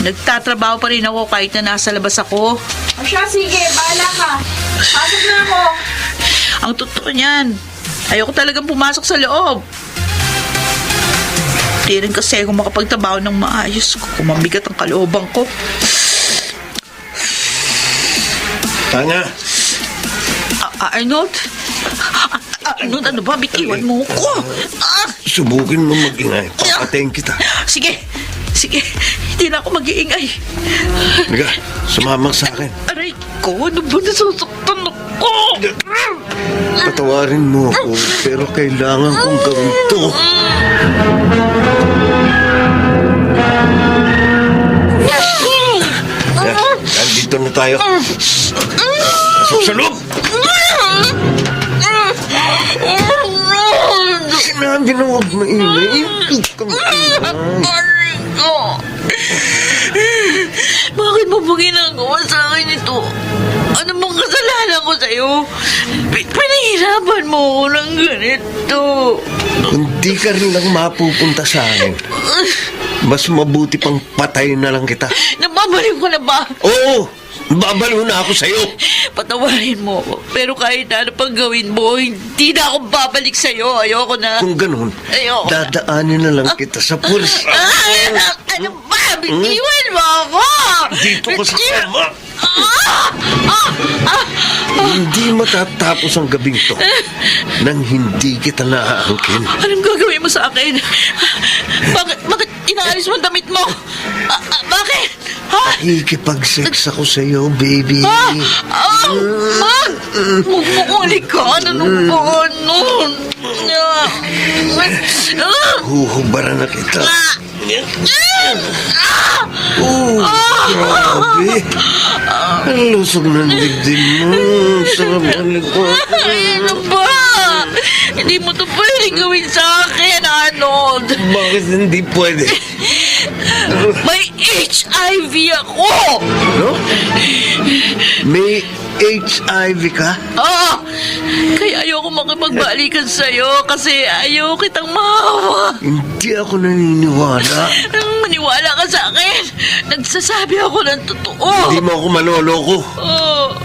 Nagtatrabaho pa rin ako kahit na nasa labas ako. O siya, sige, bahala ka. Pasok na ako. Ang totoo niyan, ayoko talagang pumasok sa loob. Di rin kasi ako makapagtrabaho ng maayos kung mabigat ang kalooban ko. Tanya! Arnold? Arnold, ano ba? Bitiwan mo ko. Subukin mo mag-ingay. Papatayin kita. Sige. Hindi na ako mag-iingay. Liga, sumama sa akin. Aray ko, ano ba nasasaktan ako? Patawarin mo ako, pero kailangan kong gawin to. Nandito na tayo. Pasok sa loob! Sinabi na huwag maingay. Aray ko. Bakit mo ba ginagawa sa akin ito? Ano bang kasalanan ko sa'yo? Pinahirapan mo ako ng ganito. Kung di ka rin lang mapupunta sa akin, mas mabuti pang patay na lang kita. Nababaliw ko na ba? Oo! Babaliw na ako sa'yo! Patawarin mo ako. Pero kahit ano pang gawin mo, hindi na ako babalik sa'yo. Ayoko na. Kung ganun, Ayoko na. dadaanin na lang kita sa pulis. Ano ba? Bitiwan mo ako! Dito ka sa kama! Hindi matatapos ang gabing to nang hindi kita naaangkin. Anong gagawin mo sa akin? Bakit inaalis mo ang damit mo? Bakit? Ha? Ikipag-sex ako sa'yo, baby. Magmukuli ka. Ano ba? Huhubaran na kita. Grabe. Ang lusog ng dibdib mo. Sarap ng likod. Ano ba? Hindi mo to pwedeng gawin sa akin, Arnold. Bakit hindi pwede? May HIV ako! No? May HIV ka? Oo! Kaya ayoko makipagbalikan sa'yo kasi ayoko kitang mahawa. Hindi ako naniniwala. Maniwala ka sa akin. Nagsasabi ako ng totoo. Hindi mo ako manloloko. Oo.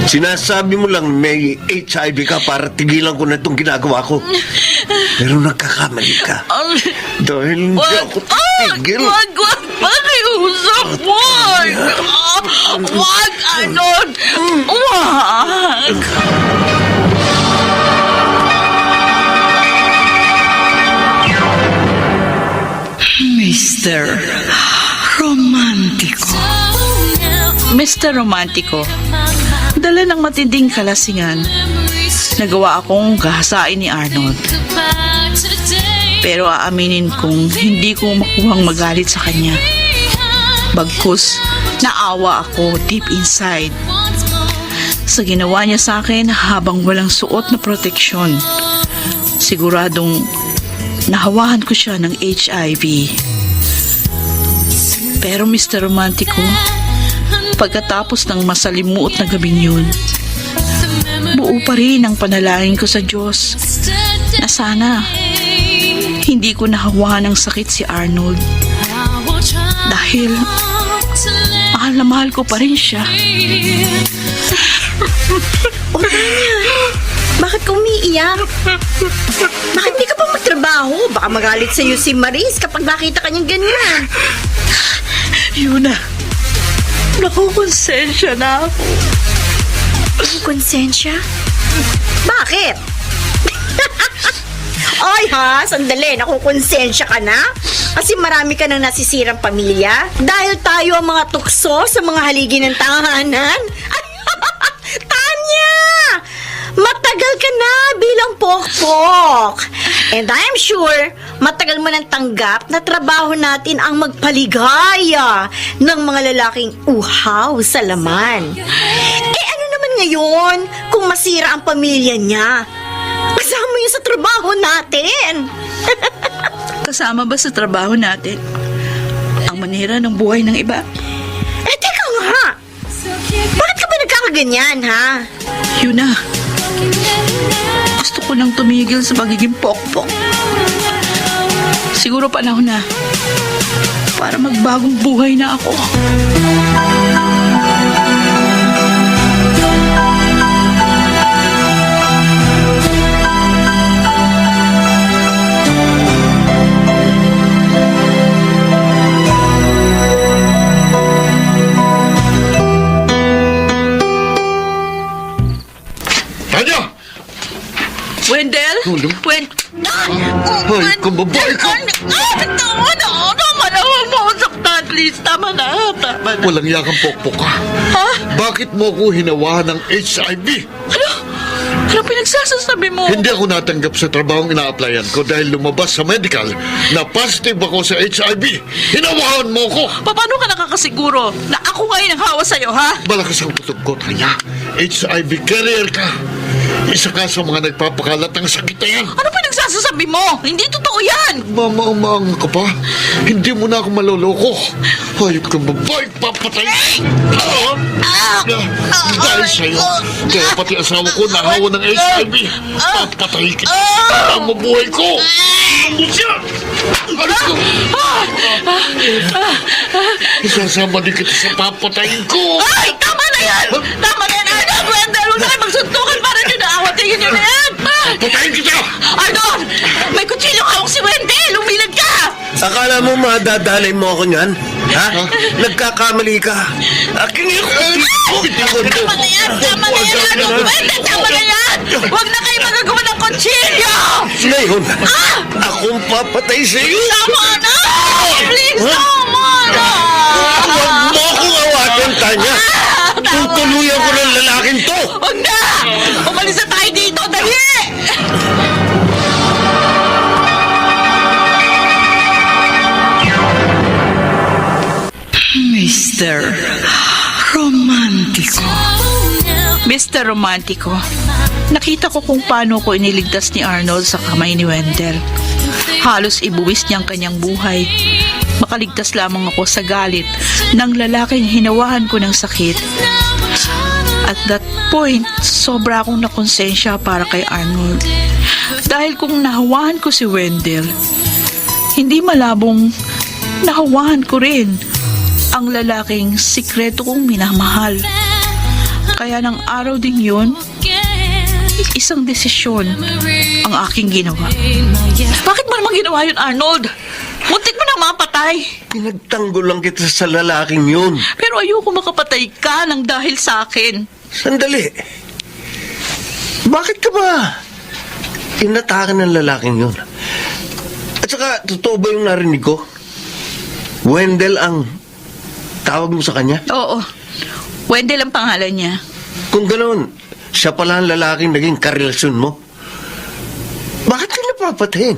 Sinasabi mo lang may HIV ka para tigilan ko na itong ginagawa ko. Pero nagkakamali ka. Dahil hindi ako titigil. Wag! Pakiusap! Wag! Wag, Arnold! Wag! Mr. Romantico. Mr. Romantico, dala ng matinding kalasingan, nagawa akong gahasain ni Arnold. Pero aaminin kong hindi ko makuhang magalit sa kanya. Bagkus, naawa ako deep inside sa ginawa niya sa akin habang walang suot na proteksyon. Siguradong nahawahan ko siya ng HIV. Pero Mr. Romantico, pagkatapos ng masalimuot na gabing yun, buo pa rin ang panalangin ko sa Diyos na sana hindi ko nahawahan ng sakit si Arnold. Dahil mahal na mahal ko pa rin siya. O Tanya, bakit ka umiiyak? Bakit di ka pa magtrabaho? Baka magalit sa'yo si Maris kapag nakita ka niyang ganyan. Yun na. Nakukonsensya na ako. Konsensya? Bakit? Ay ha, sandali, nakukonsensya ka na? Kasi marami ka nang nasisirang pamilya? Dahil tayo ang mga tukso sa mga haligi ng tahanan? Tanya! Matagal ka na bilang pokpok. And I'm sure, matagal mo nang tanggap na trabaho natin ang magpaligaya ng mga lalaking uhaw sa laman. Eh ano naman ngayon kung masira ang pamilya niya? Kasama yun sa trabaho natin. Kasama ba sa trabaho natin ang manira ng buhay ng iba? Eh teka nga, bakit ka ba nagkakaganyan ha? Yun na. Gusto ko nang tumigil sa pagiging pokpok. Siguro panahon na para magbagong buhay na ako. Tanya! Wendell? Ay, kababae ka! Tama na! Huwag mo akong saktan, please. Tama na. Walang yakang pokpok ka. Ha? Bakit mo ako hinawahan ng HIV? Ano pinagsasasabi mo? Hindi ako natanggap sa trabahong ina-applyan ko dahil lumabas sa medical na positive ako sa HIV. Hinawahan mo ko! Paano ka nakakasiguro na ako ngayon ang hawa sa'yo, ha? Malakas ang putok ko, Tanya. HIV carrier ka. Isa ka sa mga nagpapakalat ng sakit na yan. Ano pa nagsasasabi mo? Hindi totoo yan! Mamaang ka pa. Hindi mo na ako maloloko. Hayop ka babae, papatay. Dahil sa'yo, kaya pati asawa ko nahawa ng HIV. Papatay kita. Ang mabuhay ko. Ano ko? Isasama din kita sa papatayin ko. Ay! Tama na yan! Tama na yan, Arnold! Wendell, huwag na kayo magsuntukan para nyo naawat kayo nyo na yan! Papatayin kita! Arnold! May kutsilyo hawak si Wendell! Umilad ka! Akala mo madadalay mo ako niyan? Ha? Nagkakamali ka. Akin yung Tama na yan! Tama na yan, Arnold! Wendell, tama na yan! Huwag na kayo magagawa ng kutsilyo! Ngayon, akong papatay sa iyo. Tama na! Please, tama na! Huwag mo akong awatin, Tanya. Tutuluyan ko ng lalaking to. Huwag na! Umalis na tayo dito! Dali! Mr. Romantico. Mr. Romantico, nakita ko kung paano ko iniligtas ni Arnold sa kamay ni Wendell. Halos ibuwis niyang kanyang buhay. Makaligtas lamang ako sa galit ng lalaking hinawahan ko ng sakit. At that point, sobra akong nakonsensya para kay Arnold. Dahil kung nahawahan ko si Wendell, hindi malabong nahawahan ko rin ang lalaking sikreto kong minamahal. Kaya ng araw ding yun, isang desisyon ang aking ginawa. Bakit mo naman ginawa yun, Arnold? Muntik mo nang mapatay. Pinagtanggol lang kita sa lalaking yun. Pero ayoko makapatay ka ng dahil sa akin. Sandali. Bakit ka ba inatakan ng lalaking yun? At saka, totoo ba yung narinig ko? Wendell ang tawag mo sa kanya? Oo. Wendell ang pangalan niya. Kung ganoon, siya pala ang lalaking naging karelasyon mo. Bakit ka napapatayin?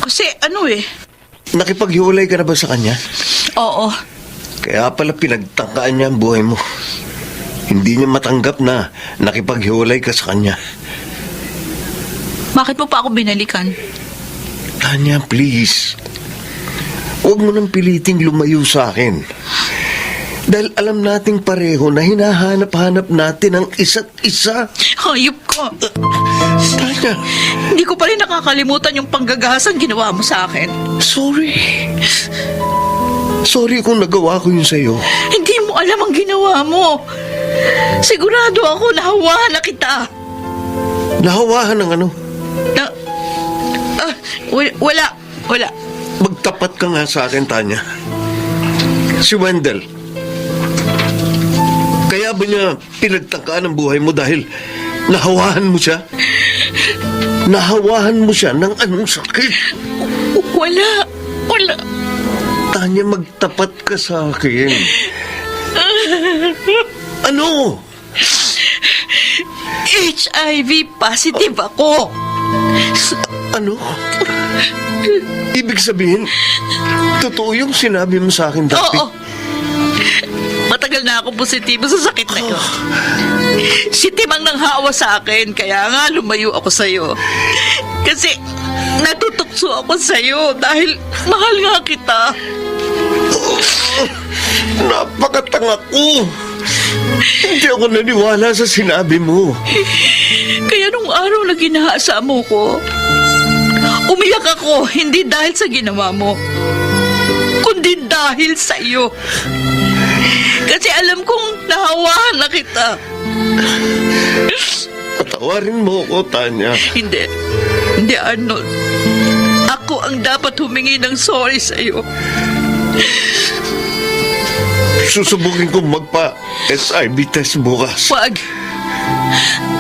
Kasi ano eh. Nakipaghiwalay ka na ba sa kanya? Oo. Kaya pala pinagtangkaan niya ang buhay mo. Hindi niya matanggap na nakipaghiwalay ka sa kanya. Bakit mo pa ako binalikan? Tanya, please. Huwag mo nang piliting lumayo sa akin. Dahil alam nating pareho na hinahanap-hanap natin ang isa't isa. Hayop ko. Tanya. Hindi ko pa rin nakakalimutan yung panggagahasang ginawa mo sa akin. Sorry. Sorry kung nagawa ko yun sa'yo. Hindi mo alam ang ginawa mo. Sigurado ako nahawahan na kita. Nahawahan ng ano? Wala. Magtapat ka nga sa akin, Tanya. Si Wendell. Kaya ba niya pinagtangkaan ang buhay mo dahil nahawahan mo siya? Nahawahan mo siya ng anong sakit? Wala. Tanya, magtapat ka sa akin. Ano? HIV positive ako. Ano? Ibig sabihin, totoo yung sinabi mo sa akin dati? Oo. Matagal na ako positibo sa sakit na yun. Si Tim ang nanghawa sa akin, kaya nga lumayo ako sa'yo. Kasi natutukso ako sa'yo dahil mahal nga kita. Napakatanga ko. Hindi ako naniwala sa sinabi mo. Kaya nung araw na ginahasa mo ko, umiyak ako, hindi dahil sa ginawa mo, kundi dahil sa iyo. Kasi alam kong nahawahan na kita. Patawarin mo ako, Tanya. Hindi, Arnold. Ako ang dapat humingi ng sorry sa iyo. Susubukin kong magpa-SIV test bukas. Wag.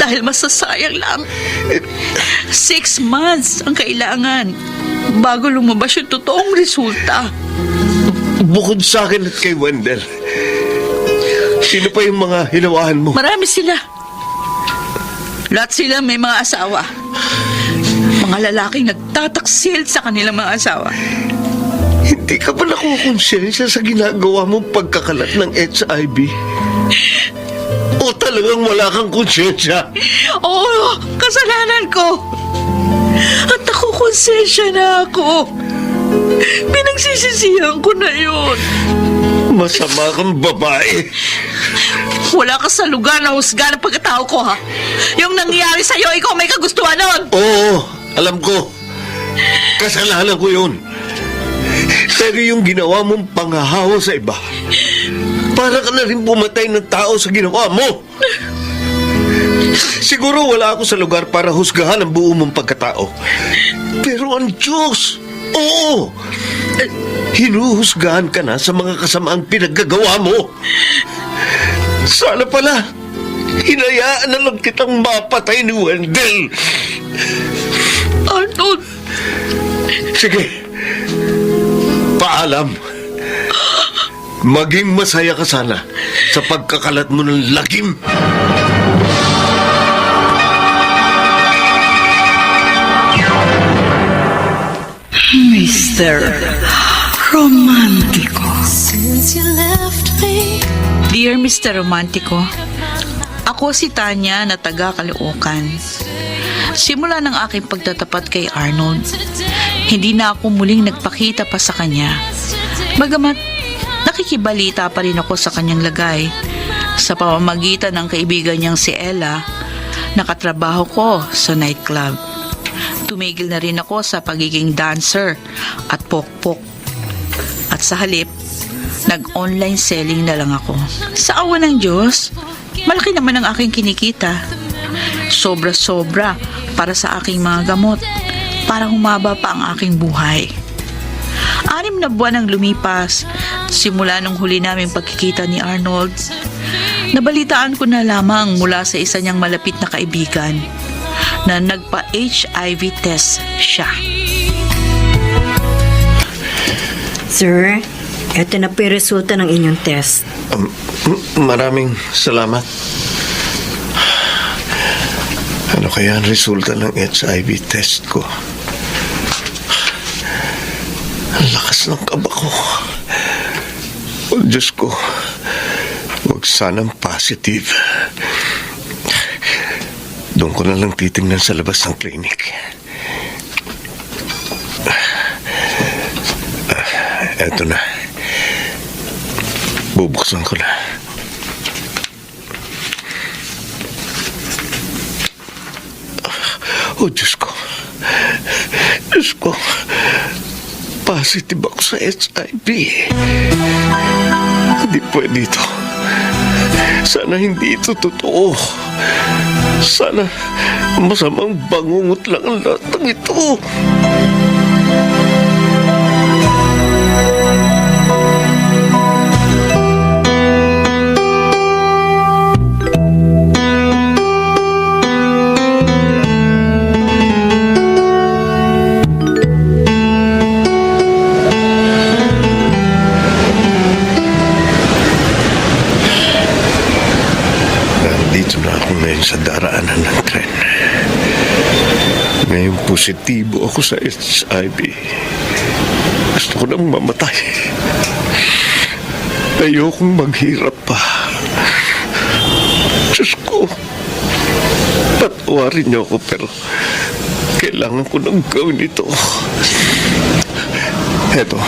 Dahil masasayang lang. 6 months ang kailangan bago lumabas yung totoong resulta. Bukod sa akin at kay Wendell, sino pa yung mga hinawahan mo? Marami sila. Lahat sila may mga asawa. Mga lalaking nagtataksil sa kanilang mga asawa. Hindi ka ba nakukonsensya sa ginagawa mong pagkakalat ng HIV? O talagang wala kang konsyensya? Oo, kasalanan ko. At nakukonsensya na ako. Pinagsisisihan ko na yun. Masama kang babae. Wala ka sa lugar na husga ng pagkatao ko, ha? Yung nangyari sa'yo, ikaw may kagustuhan nun. Oo, alam ko. Kasalanan ko yun. Pero yung ginawa mong panghahawa sa iba, para ka na rin pumatay ng tao sa ginawa mo. Siguro wala ako sa lugar para husgahan ang buo mong pagkatao. Pero ang Diyos, oo, hinuhusgahan ka na sa mga kasamaang pinaggagawa mo. Sana pala, hinayaan na lang kitang mapatay ni Wendell. Arnold! Sige, paalam. Maging masaya ka sana sa pagkakalat mo ng lagim. Mr. Romantico. Dear Mr. Romantico, ako si Tanya na taga Caloocan. Simula ng aking pagtatapat kay Arnold, hindi na ako muling nagpakita pa sa kanya. Bagamat nakikibalita pa rin ako sa kanyang lagay sa pamamagitan ng kaibigan niyang si Ella, nakatrabaho ko sa nightclub. Tumigil na rin ako sa pagiging dancer at pokpok. At sa halip, nag-online selling na lang ako. Sa awa ng Diyos, malaki naman ang aking kinikita. Sobra-sobra para sa aking mga gamot, para humaba pa ang aking buhay. 6 na buwan ang lumipas simula nung huli naming pagkikita ni Arnold. Nabalitaan ko na lamang mula sa isa niyang malapit na kaibigan na nagpa-HIV test siya. Sir, eto na po yung resulta ng inyong test. Maraming salamat. Ano kaya ang resulta ng HIV test ko? Ang lakas ng kaba ko. Oh, Diyos ko, huwag sanang positive. Doon ko na lang titingnan sa labas ng klinik. Eto na. Bubuksan ko na. Oh, Diyos ko. Diyos ko. Positive ako sa HIV. Hindi pwede ito. Sana hindi ito totoo. Sana masamang bangungot lang ang lahat ng ito. Sa daraanan ng tren. Ngayon positibo ako sa HIV. Gusto ko nang mamatay. Ayokong maghirap pa. Diyos ko, patawarin niyo ako pero kailangan ko nang gawin ito. Eto,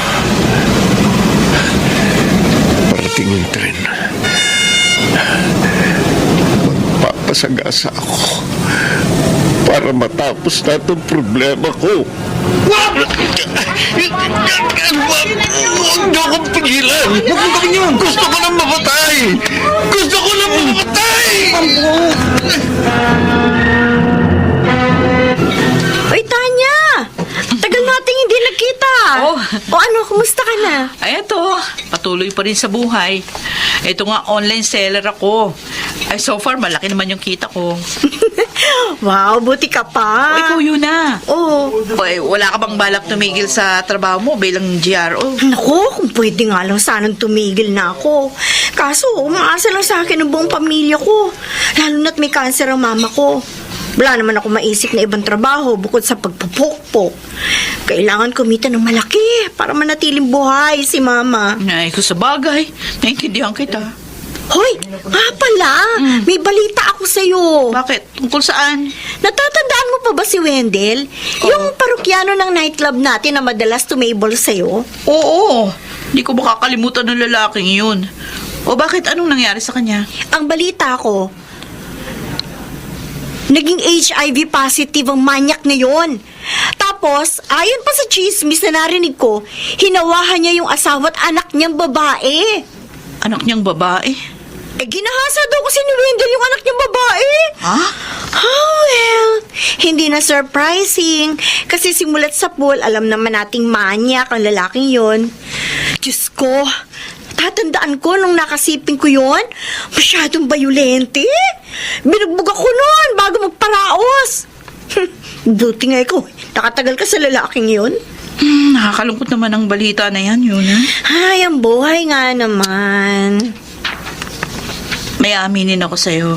parating yung tren. Pasagasa ako para matapos na itong problema ko. Huwag niyo akong pigilan! Huwag mo gawin yun! Gusto ko lang mamatay! Gusto ko lang mamatay! Oy, Tanya! Tagal nating hindi nagkita. O ano, kumusta ka na? Ay, eto, patuloy pa rin sa buhay. Ito nga, online seller ako. Ay, so far, malaki naman yung kita ko. Wow, buti ka pa. O, ikaw yun na. Oo. Ay, wala ka bang balak tumigil sa trabaho mo bilang GRO? Naku, kung pwede nga lang sanang tumigil na ako. Kaso, umaasa lang sa akin ang buong pamilya ko. Lalo na't may cancer ang mama ko. Wala naman ako maisip na ibang trabaho bukod sa pagpupukpok. Kailangan kumita ng malaki para manatiling buhay si mama. Ay, kung sa bagay, naintindihan kita. Hoy, nga pala, may balita ako sa'yo. Bakit? Tungkol saan? Natatandaan mo pa ba si Wendell? Yung parokyano ng nightclub natin na madalas tumable sa'yo? Oo. Hindi ko makakalimutan ng lalaking yun. O bakit? Anong nangyari sa kanya? Ang balita ko, naging HIV positive ang manyak na yon. Tapos, ayon pa sa chismis na narinig ko, hinawahan niya yung asawa at anak niyang babae. Anak niyang babae? Ginahasa daw kasi ni Wendell yung anak niyang babae. Ha? Oh, well, hindi na surprising. Kasi simulat sa pool, alam naman nating manyak ang lalaking yon. Diyos ko, tatandaan ko nung nakasiping ko yon, masyadong bayulente. Binugbog ako noon bago magparaos. Buti nga ikaw, nakatagal ka sa lalaking yon. Nakakalungkot naman ang balita na yan, yun, ha? Ay, ang buhay nga naman. May aminin ako sa'yo.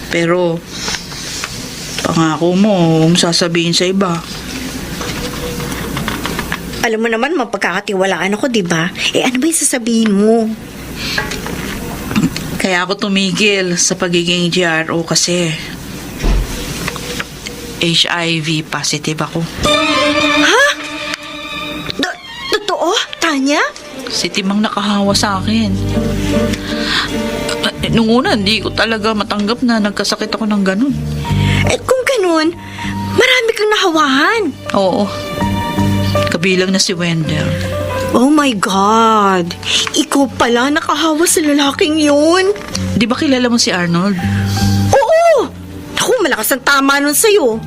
Pero, pangako mo, huwag sasabihin sa iba. Alam mo naman, mapagkakatiwalaan ako, di ba? Ano ba yung sasabihin mo? Kaya ako tumigil sa pagiging GRO kasi HIV positive ako. Ha? Totoo, Tanya? Si Timang nakahawa sa akin. Nung una, hindi ko talaga matanggap na nagkasakit ako ng ganun. Kung ganun, marami kang nahawahan. Oo. Kabilang na si Wendell. Oh my God! Ikaw pala nakahawa sa lalaking yun. Di ba kilala mo si Arnold? Oo! Ako, malakas ang tama nun sa'yo.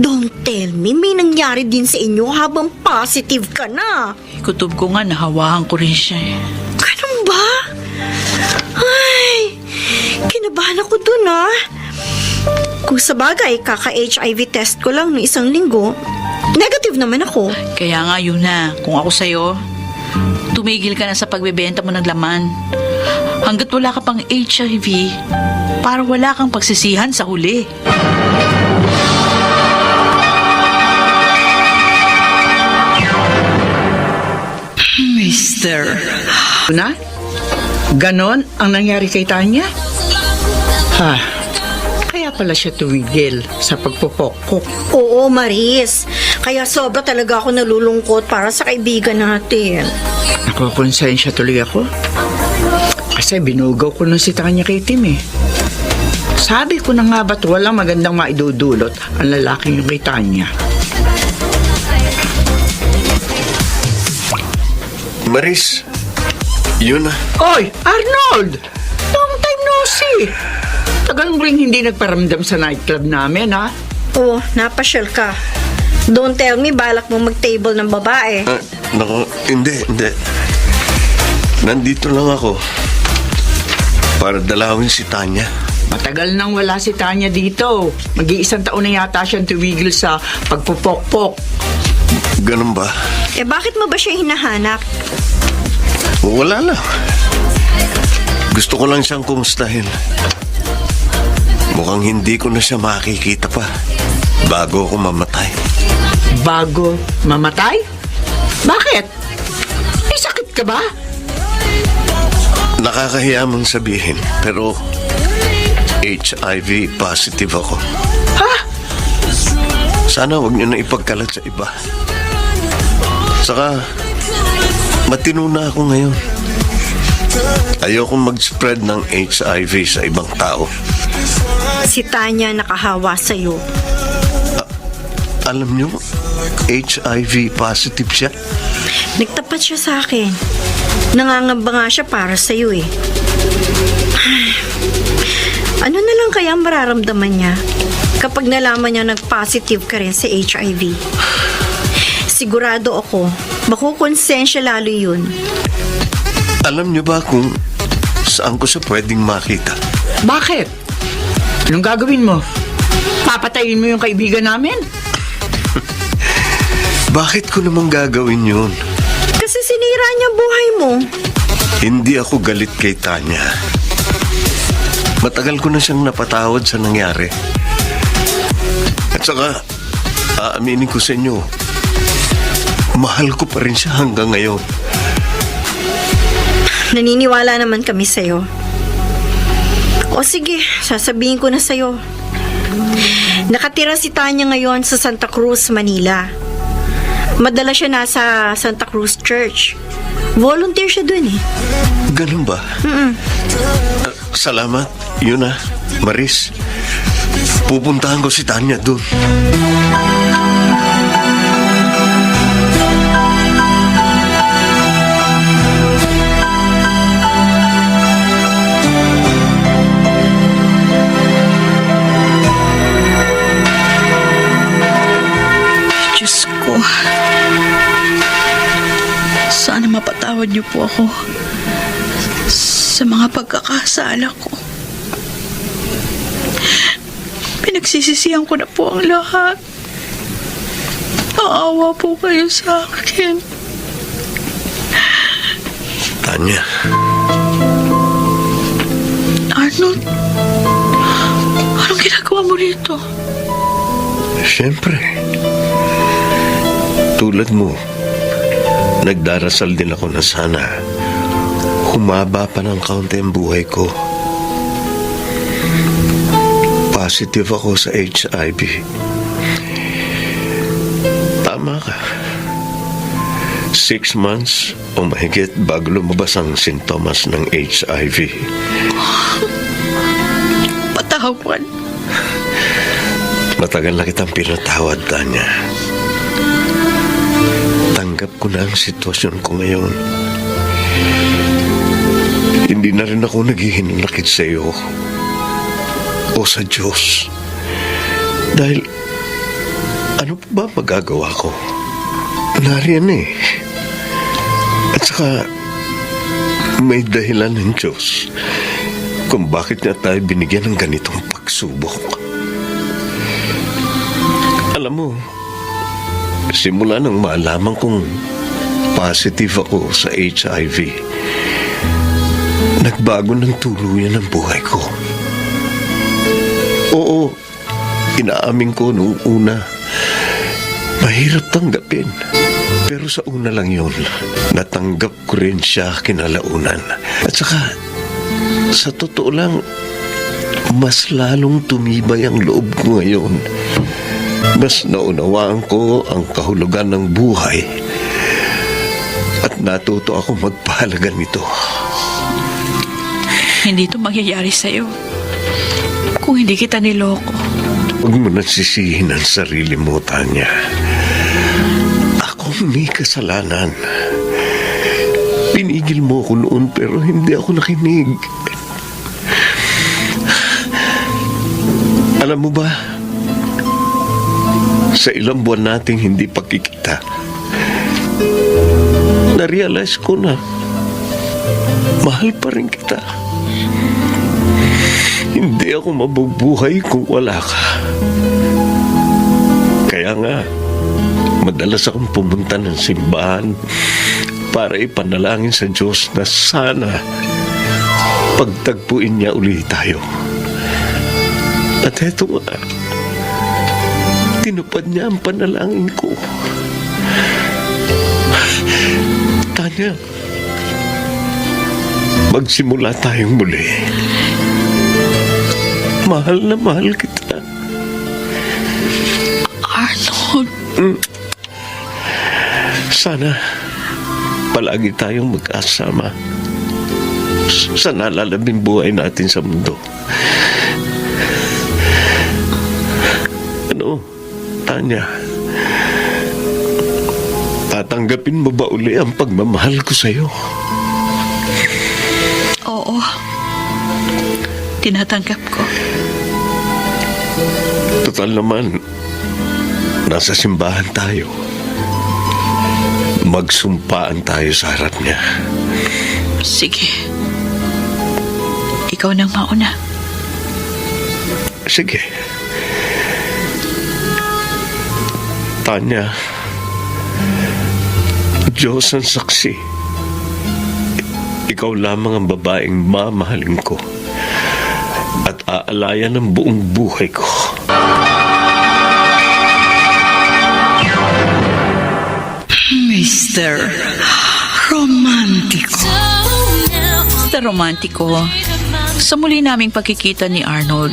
Don't tell me, may nangyari din sa inyo habang positive ka na. Kutob ko nga, nahawahan ko rin siya eh. Ganun ba? Ay, kinabahan ako dun Kung sa bagay, kaka-HIV test ko lang ng 1 linggo, negative naman ako. Kaya nga yun na, kung ako sa'yo, tumigil ka na sa pagbebenta mo ng laman. Hanggat wala ka pang HIV, para wala kang pagsisihan sa huli. Mister. Na? Ganon ang nangyari kay Tanya? Ha? Kaya pala siya tumigil sa pagpupokok. Oo, Maris. Kaya sobra talaga ako nalulungkot para sa kaibigan natin. Nakukonsensya tuloy ako. Kasi binugaw ko na si Tanya kay Tim eh. Sabi ko na nga ba't walang magandang maidudulot ang lalaking yung kay Tanya. Maris, yun na. Oy, Arnold! Long time no see. Tagal mo rin hindi nagparamdam sa nightclub namin, ha? Oo, napasyal ka. Don't tell me balak mo mag-table ng babae. Naku, hindi. Nandito lang ako para dalawin si Tanya. Matagal nang wala si Tanya dito. Mag-1 taon na yata siyang tumigil sa pagpupokpok. Ganun ba? Bakit mo ba siya hinahanap? Wala lang. Gusto ko lang siyang kumustahin. Mukhang hindi ko na siya makikita pa bago ako mamatay. Bago mamatay? Bakit? May sakit ka ba? Nakakahiya mong sabihin, pero HIV positive ako. Ha? Sana huwag niyo na ipagkalat sa iba. Saka, matino na ako ngayon. Ayokong mag-spread ng HIV sa ibang tao. Si Tanya nakahawa sa'yo. Alam niyo, HIV positive siya. Nagtapat siya sa akin. Nangangamba nga siya para sa'yo eh. Ano na lang kaya ang mararamdaman niya kapag nalaman niya nag-positive ka rin sa HIV? Sigurado ako, makukonsensya lalo yun. Alam niyo ba kung saan ko siya pwedeng makita? Bakit? Anong gagawin mo? Papatayin mo yung kaibigan namin? Bakit ko namang gagawin yun? Kasi sinira niya buhay mo. Hindi ako galit kay Tanya. Matagal ko na siyang napatawad sa nangyari. At saka, aaminin ko sa inyo, mahal ko pa rin siya hanggang ngayon. Naniniwala naman kami sa'yo. O sige, sasabihin ko na sa'yo. Nakatira si Tanya ngayon sa Santa Cruz, Manila. Madalas siya nasa Santa Cruz Church. Volunteer siya dun eh. Ganun ba? Salamat, Yuna, Maris. Pupuntahan ko si Tanya dun. Diyos ko. Sana mapatawad niyo po ako sa mga pagkakasala ko. Pinagsisisihan ko na po ang lahat. Maawa po kayo sa akin. Tanya. Arnold, anong ginagawa mo rito? Siyempre. Tulad mo, nagdarasal din ako na sana humaba pa ng kaunti ang buhay ko. Positive ako sa HIV. Tama ka. 6 months o mahigit bago lumabas ang sintomas ng HIV. Patawad. Matagal na kitang pinatawad, Tanya. Tanggap ko na ang sitwasyon ko ngayon. Hindi na rin ako naghihinanakit sa iyo o sa Diyos. Dahil ano pa ba magagawa ko? Nariyan eh. At saka may dahilan ng Diyos kung bakit niya tayo binigyan ng ganitong pagsubok. Alam mo, simula nang malaman kong positive ako sa HIV, nagbago ng tuluyan ang buhay ko. Oo, inaamin ko noong una, mahirap tanggapin. Pero sa una lang yun, natanggap ko rin siya kinalaunan. At saka, sa totoo lang, mas lalong tumibay ang loob ko ngayon. Mas naunawaan ko ang kahulugan ng buhay at natuto ako magpahalaga nito. Hindi ito mangyayari sa'yo kung hindi kita niloko. Huwag mo nasisihin ang sarili mo, Tanya. Ako may kasalanan. Pinigil mo ako noon pero hindi ako nakinig. Alam mo ba, sa ilang buwan nating hindi pagkikita, na-realize ko na mahal pa rin kita. Hindi ako mabubuhay kung wala ka. Kaya nga, madalas akong pumunta ng simbahan para ipanalangin sa Diyos na sana pagtagpuin niya ulit tayo. At eto nga, tinupad niya ang panalangin ko. Tanya, magsimula tayong muli. Mahal na mahal kita. Arnold. Sana palagi tayong magkasama sa nalalabing buhay natin sa mundo. Ano, Tanya? Tatanggapin mo ba uli ang pagmamahal ko sa'yo? Oo. Tinatanggap ko. Total naman, nasa simbahan tayo. Magsumpaan tayo sa harap niya. Sige. Ikaw nang mauna. Sige. Tanya, Diyos ang saksi. Ikaw lamang ang babaeng mamahalin ko at aalayan ng buong buhay ko. Mr. Romantico. Mr. Romantico, sa muli naming pagkikita ni Arnold,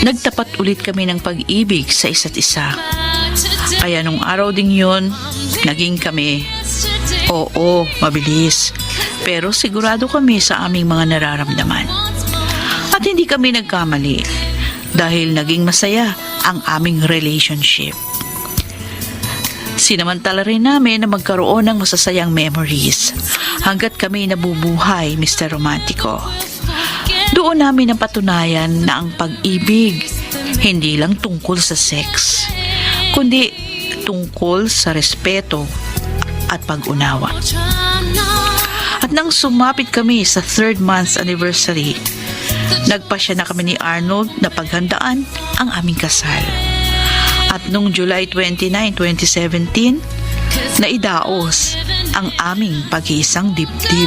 nagtapat ulit kami ng pag-ibig sa isa't isa. Kaya nung araw ding yun, naging kami. Oo, mabilis. Pero sigurado kami sa aming mga nararamdaman. At hindi kami nagkamali dahil naging masaya ang aming relationship. Sinamantala rin namin na magkaroon ng masasayang memories hanggat kami nabubuhay, Mr. Romantico. Doon namin napatunayan na ang pag-ibig hindi lang tungkol sa sex, kundi tungkol sa respeto at pag-unawa. At nang sumapit kami sa 3rd month anniversary, nagpasya na kami ni Arnold na paghandaan ang aming kasal. At noong July 29, 2017, naidaos ang aming pag-iisang dibdib.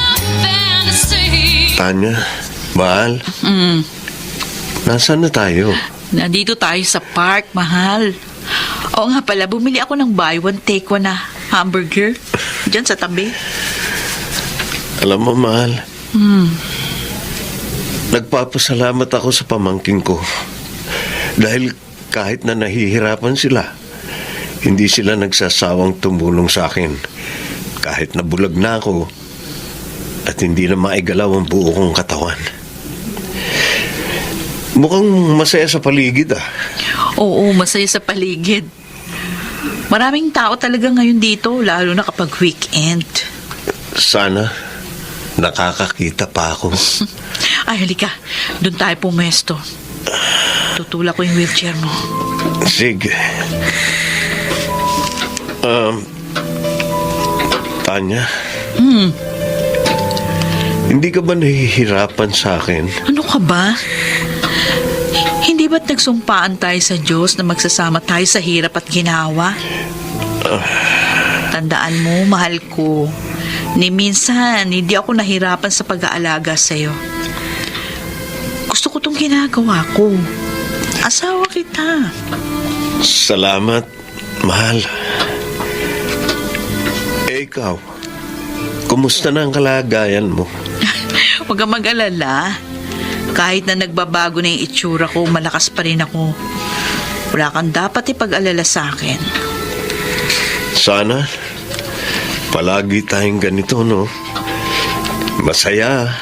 Tanya, mahal, nasaan na tayo? Nandito tayo sa park, mahal. Oo nga pala, bumili ako ng buy one, take one na hamburger dyan sa tabi. Alam mo, mahal, nagpapasalamat ako sa pamangkin ko. Dahil kahit na nahihirapan sila, hindi sila nagsasawang tumulong sa akin. Kahit na bulag na ako at hindi na maigalaw ang buo kong katawan. Mukhang masaya sa paligid ah. Oo, masaya sa paligid. Maraming tao talaga ngayon dito, lalo na kapag weekend. Sana nakakakita pa ako. Ay, halika. Doon tayo pumesto. Tutulak ko yung wheelchair mo. Sige. Tanya? Hindi ka ba nahihirapan sa akin? Ano ka ba? Hindi ba't nagsumpaan tayo sa Diyos na magsasama tayo sa hirap at ginawa? Tandaan mo, mahal ko, ni minsan hindi ako nahirapan sa pag-aalaga sa'yo. Gusto ko tong ginagawa ko. Asawa kita. Salamat, mahal. Ikaw, kumusta na ang kalagayan mo? Huwag kang mag-alala. Kahit na nagbabago na yung itsura ko, malakas pa rin ako. Wala kang dapat ipag-alala sa akin. Sana palagi tayong ganito, no? Masaya,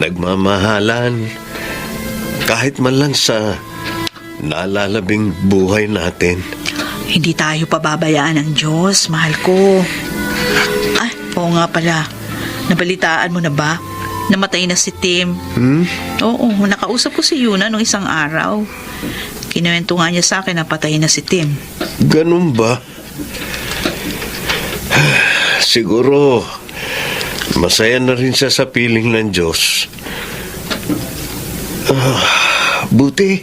nagmamahalan, kahit man lang sa nalalabing buhay natin. Hindi tayo pababayaan ng Diyos, mahal ko. Ay, oo nga pala. Nabalitaan mo na ba? Namatay na si Tim. Oo, nakausap ko si Yuna nung isang araw. Kinuwento nga niya sa akin na patay na si Tim. Ganun ba? Siguro, masaya na rin siya sa piling ng Diyos. Buti,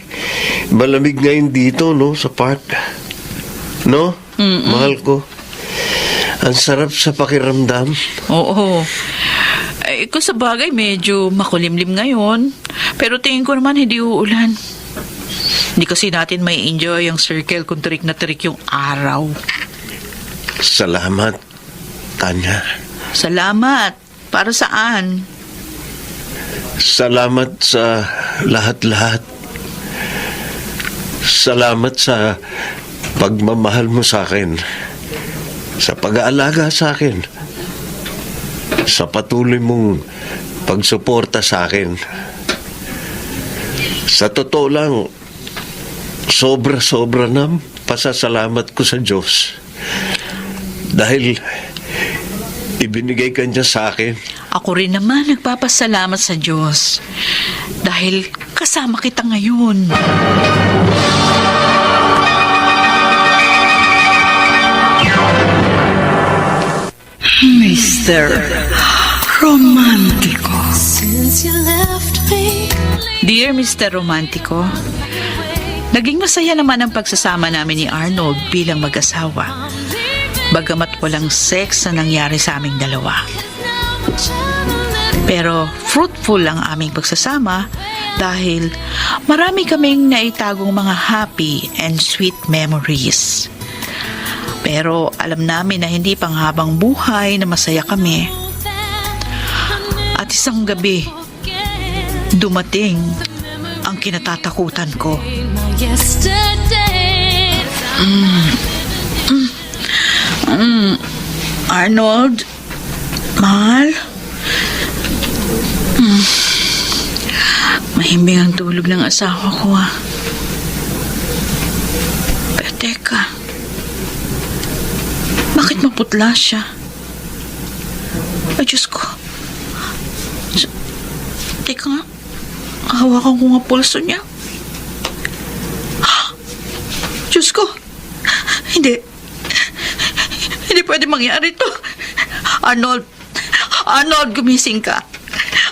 malamig ngayon dito, no, sa park. No? Mahal ko. Ang sarap sa pakiramdam. Oo. Kung sa bagay, medyo makulimlim ngayon. Pero tingin ko naman hindi uulan. Hindi kasi natin may enjoy ang circle kung tarik na tarik yung araw. Salamat, Tanya. Salamat. Para saan? Salamat sa lahat-lahat. Salamat sa pagmamahal mo sa akin. Sa pag-aalaga sa akin. Sa patuloy mong pagsuporta sa akin. Sa totoo lang, sobra-sobra na pasasalamat ko sa Diyos. Dahil ibinigay ka niya sa akin. Ako rin naman nagpapasalamat sa Diyos. Dahil kasama kita ngayon. Mr. Romantico. Dear Mr. Romantico, naging masaya naman ang pagsasama namin ni Arnold bilang mag-asawa. Bagamat walang sex na nangyari sa aming dalawa. Pero fruitful ang aming pagsasama dahil marami kaming naitagong mga happy and sweet memories. Pero alam namin na hindi panghabang buhay na masaya kami. At isang gabi, dumating ang kinatatakutan ko. Arnold, mahal? Mahimbing ang tulog ng asawa ko, ah. Pero teka, bakit maputla siya? Ay, Diyos ko. Teka nga, hawakan ko nga pulso niya. Diyos ko, hindi pwede mangyari to. Arnold, gumising ka.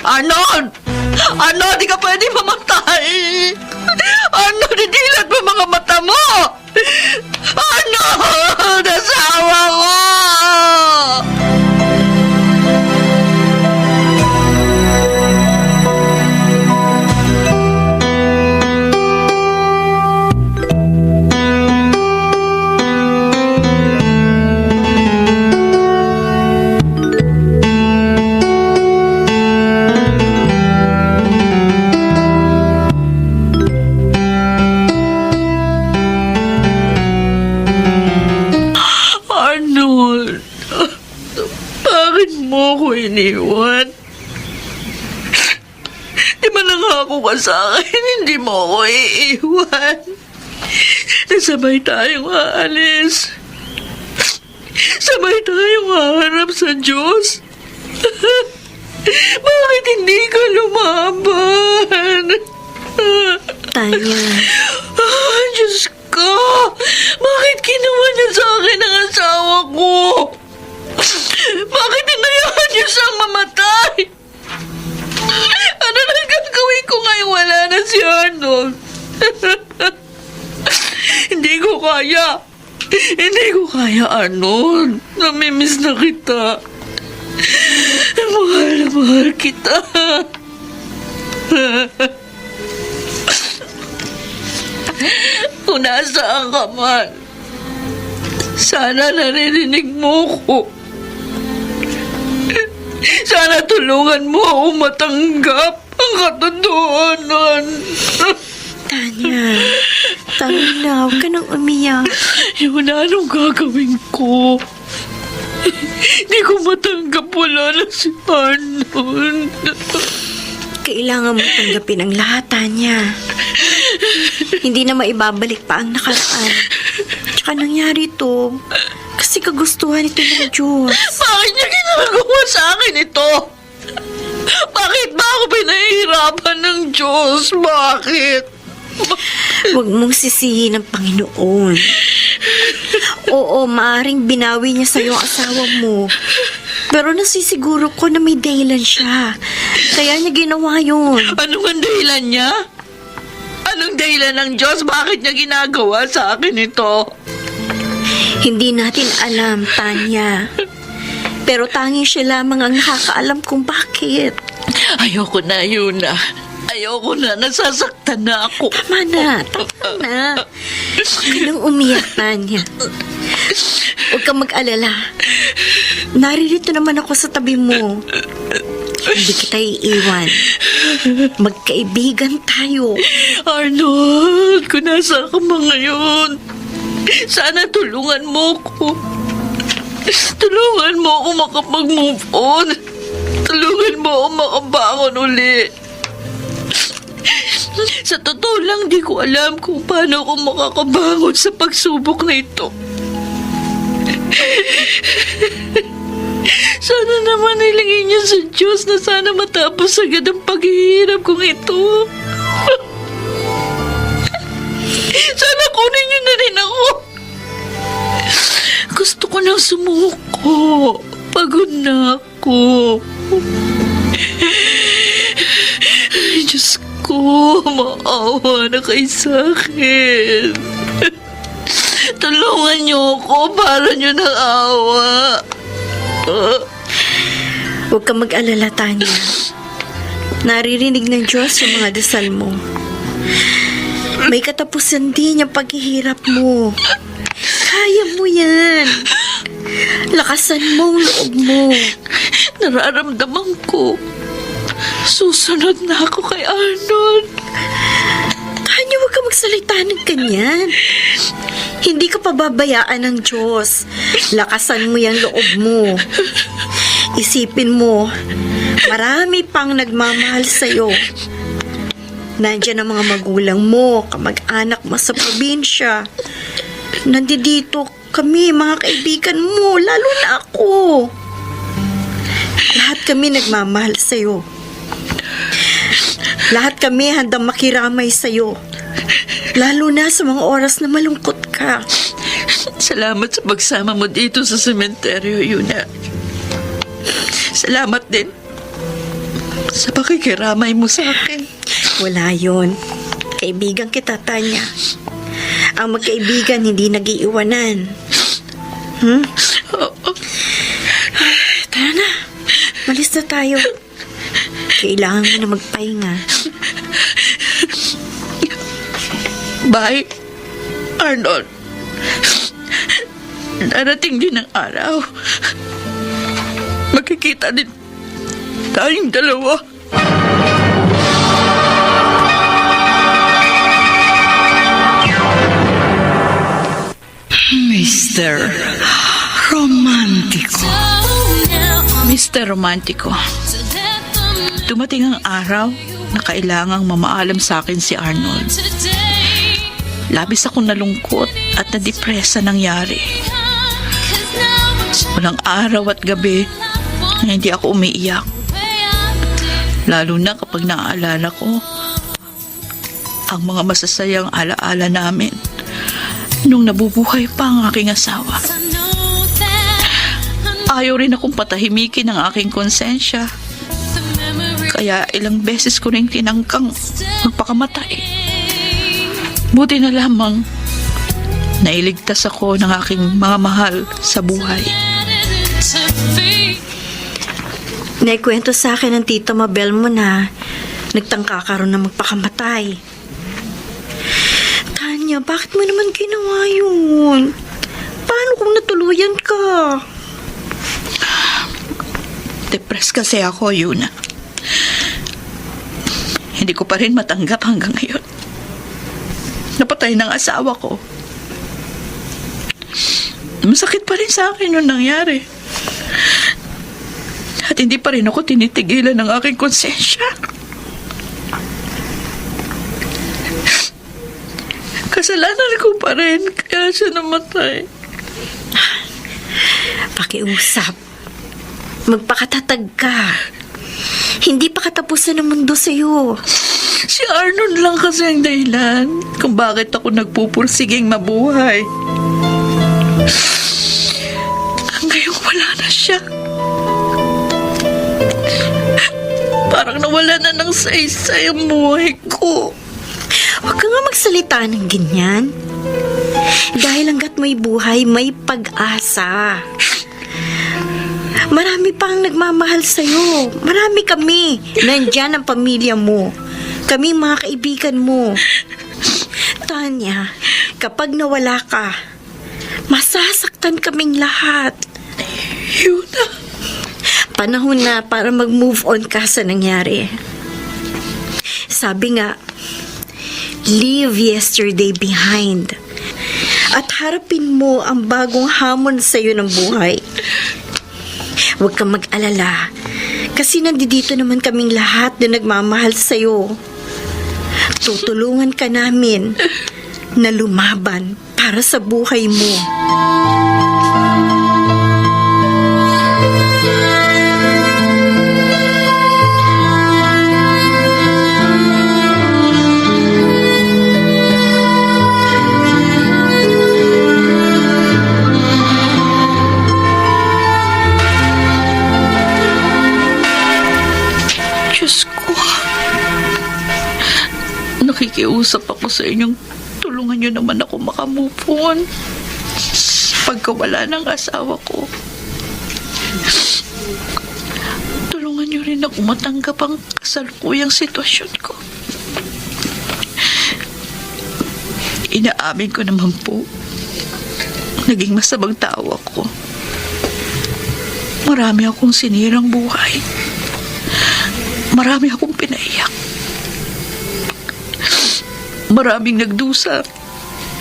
Arnold, di ka pwede mamatay. Arnold, didilat mo mga mata mo. Arnold, asawa ko. Arnold, bakit mo ko iniwan? Di ba nangako ka sa akin, hindi mo ako iiwan? Nasabay tayong aalis. Sabay tayong haharap sa Diyos. Bakit hindi ka lumaban? Tanya. Diyos ko! Bakit ginawa niya sa akin ang asawa ko? Bakit hinayaan niyo siyang mamatay? Ano na gagawin ko ngayon wala na si Arnold? Hindi ko kaya, Arnold. Namimiss na kita. Mahal na mahal kita. Kung nasaan ka man, sana naririnig mo ko. Sana tulungan mo ako matanggap ang katotohanan. Tanya, tama na, huwag ka nang umiyak. Yun, anong gagawin ko? Hindi ko matanggap, wala na si Arnold. Kailangan mo tanggapin ang lahat, Tanya. Hindi na maibabalik pa ang nakaraan. Tsaka nangyari to kasi kagustuhan ito ng Diyos. Bakit niya ginagawa sa akin ito? Bakit ba ako pinahihirapan ng Diyos? Bakit? Huwag mong sisihin ang Panginoon. Oo, maaring binawi niya sa'yo ang asawa mo. Pero nasisiguro ko na may dahilan siya. Kaya niya ginawa yun. Anong ang dahilan niya? Anong dahilan ng Diyos? Bakit niya ginagawa sa akin ito? Hindi natin alam, Tanya. Pero tanging siya lamang ang nakakaalam kung bakit. Ayoko na, Yuna. Ayoko na. Nasasaktan na ako. Tama na. Huwag ka nang umiyak, Tanya. Huwag kang mag-alala. Naririto naman ako sa tabi mo. Hindi kita iiwan. Magkaibigan tayo. Arnold, kung nasa ka ba ngayon? Sana tulungan mo ko. Tulungan mo ako makapag-move on. Tulungan mo ako makabangon uli. Sa totoo lang, di ko alam kung paano ako makakabangon sa pagsubok na ito. Sana naman ilingin niyo sa Diyos na sana matapos agad ang paghihirap kong ito. Sana kunin niyo na rin ako. Gusto ko nang sumuko. Pagod na ako. Ay, Diyos ko, maawa na kayo sa akin. Tulungan niyo ako para niyo ng awa. Huwag kang mag-alala, Tanya. Naririnig ng Diyos yung mga dasal mo. May katapusan din yung paghihirap mo. Kaya mo yan. Lakasan mo ang loob mo. Nararamdaman ko Susunod na ako kay Arnold. Tanya, huwag ka magsalita ng ganyan. Hindi ka pababayaan ng Diyos. Lakasan mo yung loob mo. Isipin mo, marami pang nagmamahal sa'yo. Nandiyan ang mga magulang mo, kamag-anak mo sa probinsya. Nandito kami, mga kaibigan mo, lalo na ako. Lahat kami nagmamahal sa'yo. Lahat kami handang makiramay sa'yo. Lalo na sa mga oras na malungkot ka. Salamat sa pagsama mo dito sa sementeryo, Yuna. Salamat din sa pakikiramay mo sa akin. Wala yun. Kaibigan kita, Tanya. Ang magkaibigan hindi nag-iiwanan. Tara na. Malis na tayo. Kailangan mo na magpahinga. Bye, Arnold. Darating din ang araw. Makikita din tayong dalawa. Mr. Romantico. Mr. Romantico. Dumating ang araw na kailangang mamaalam sa akin si Arnold. Labis akong nalungkot at nadepresa nangyari. Walang araw at gabi na hindi ako umiiyak. Lalo na kapag naaalala ko ang mga masasayang alaala namin nung nabubuhay pa ang aking asawa. Ayaw rin akong patahimikin ang aking konsensya. Kaya ilang beses ko rin tinangkang magpakamatay. Buti na lamang nailigtas ako ng aking mga mahal sa buhay. Naikwento sa akin ng tita Mabel mo na nagtangka ka ron na magpakamatay. Tanya, bakit mo naman ginawa yun? Paano kung natuluyan ka? Depressed kasi ako, Yuna. Hindi ko pa rin matanggap hanggang ngayon. Napatay ng asawa ko. Masakit pa rin sa akin yung nangyari. At hindi pa rin ako tinitigilan ng aking konsensya. Kasalanan ko pa rin, kaya siya namatay. Pakiusap. Magpakatatag ka. Hindi pa katapusan ng mundo sa'yo. Si Arnold lang kasi ang dahilan kung bakit ako nagpupursiging mabuhay. Ngayon wala na siya. Parang nawala na ng saysay ang buhay ko. Huwag ka nga magsalita ng ganyan. Dahil hanggat may buhay, may pag-asa. Marami pa ang nagmamahal sa'yo. Marami kami. Nandyan ang pamilya mo. Kami mga kaibigan mo. Tanya, kapag nawala ka, masasaktan kaming lahat. Yuna. Panahon na para mag-move on ka sa nangyari. Sabi nga, leave yesterday behind. At harapin mo ang bagong hamon sa'yo ng buhay. Huwag kang mag-alala. Kasi nandito naman kaming lahat na nagmamahal sa'yo. Tutulungan ka namin na lumaban para sa buhay mo. Diyos ko. Nakikiusap ako sa inyong tulungan niyo naman ako makamove on sa pagkawala ng asawa ko. Tulungan niyo rin ako matanggap ang kasalukuyang sitwasyon ko. Inaamin ko naman po, naging masamang tao ako. Marami akong sinirang buhay. Marami akong pinaiyak. Maraming nagdusa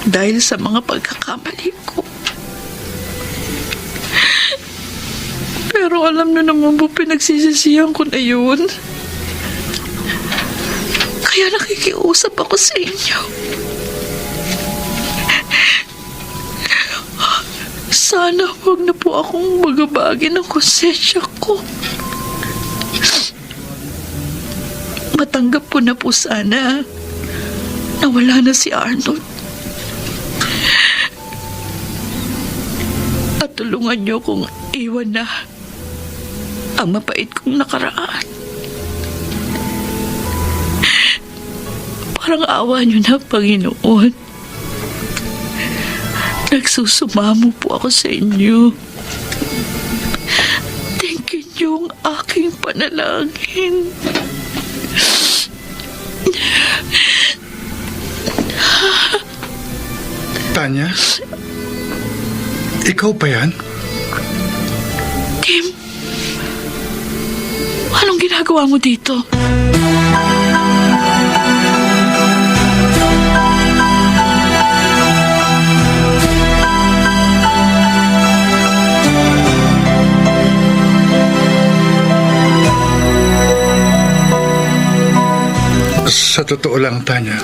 dahil sa mga pagkakamali ko. Pero alam na naman po pinagsisisihan ko na yun. Kaya nakikiusap ako sa inyo. Sana huwag na po akong magabagi ng konsensya ko. Matanggap ko na po sana na wala na si Arnold. At tulungan niyo kong iwan na ang mapait kong nakaraan. Parang awa niyo na, Panginoon. Nagsusumamo po ako sa inyo. Tingin niyo ang aking panalangin. Tanya? Ikaw ba yan? Tim, anong ginagawa mo dito? Sa totoo lang, Tanya,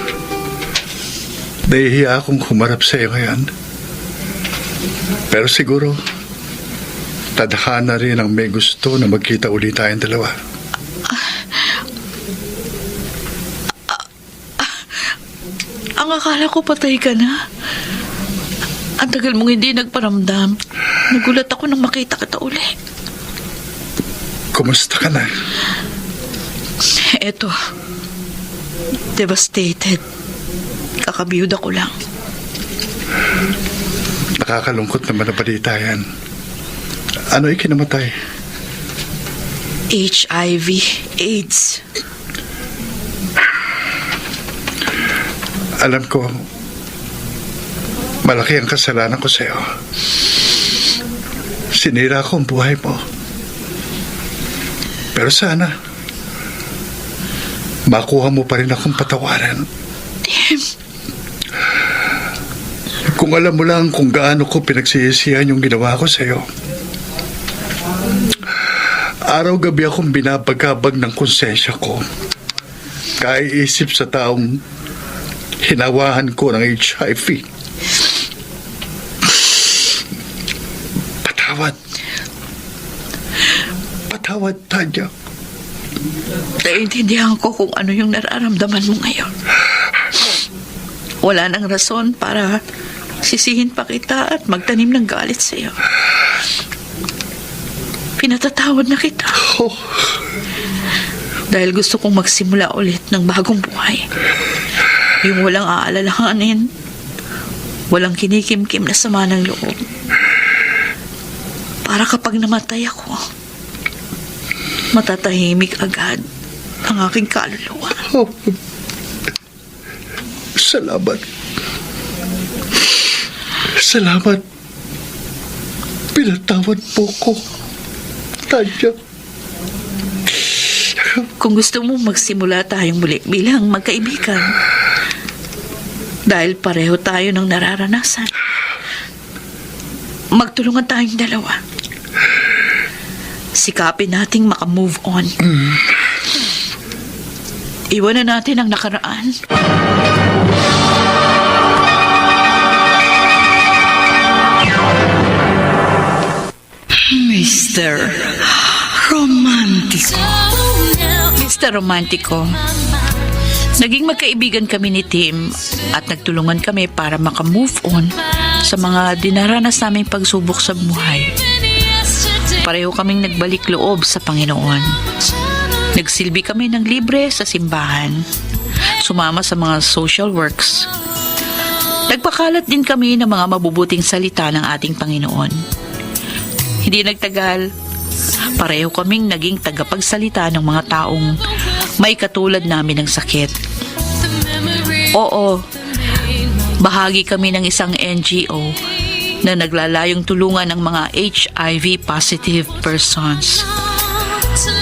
nahihiya akong humarap sa iyo ngayon. Pero siguro, tadhana rin ang may gusto na magkita ulit tayong dalawa. Ang akala ko patay ka na. Ang tagal mong hindi nagparamdam. Nagulat ako nang makita kita uli. Kumusta ka na? Eto, devastated. Kakabiyuda ko lang. Nakakalungkot naman na balita yan. Ano ikinamatay? HIV, AIDS. Alam ko, malaki ang kasalanan ko sa iyo. Sinira ko ang buhay mo. Pero sana, makuha mo pa rin akong patawaran. Tim. Kung alam mo lang kung gaano ko pinagsisisihan yung ginawa ko sa iyo. Araw-gabi akong binabagabag ng konsensya ko. Kaiisip sa taong hinawahan ko ng HIV. Patawad. Patawad, Tanya. Naiintindihan ko kung ano yung nararamdaman mo ngayon. Wala nang rason para sisihin pa kita at magtanim ng galit sa iyo. Pinatatawad na kita. Dahil gusto kong magsimula ulit ng bagong buhay. Yung walang aalalahanin, walang kinikimkim na sama ng loob. Para kapag namatay ako, matatahimik agad ang aking kaluluwa. Salamat. Salamat. Pinatawad po ko, Tanya. Kung gusto mo magsimula tayong muli bilang magkaibigan, dahil pareho tayo ng nararanasan, magtulungan tayong dalawa. Sikapin nating makamove on. Iwanan natin ang nakaraan. Mr. Romantico. Mr. Romantico, naging magkaibigan kami ni Tim at nagtulungan kami para makamove on sa mga dinaranas naming pagsubok sa buhay. Pareho kaming nagbalik loob sa Panginoon. Nagsilbi kami ng libre sa simbahan. Sumama sa mga social works. Nagpakalat din kami ng mga mabubuting salita ng ating Panginoon. Hindi nagtagal, pareho kaming naging tagapagsalita ng mga taong may katulad namin ng sakit. Oo, bahagi kami ng isang NGO na naglalayong tulungan ng mga HIV-positive persons.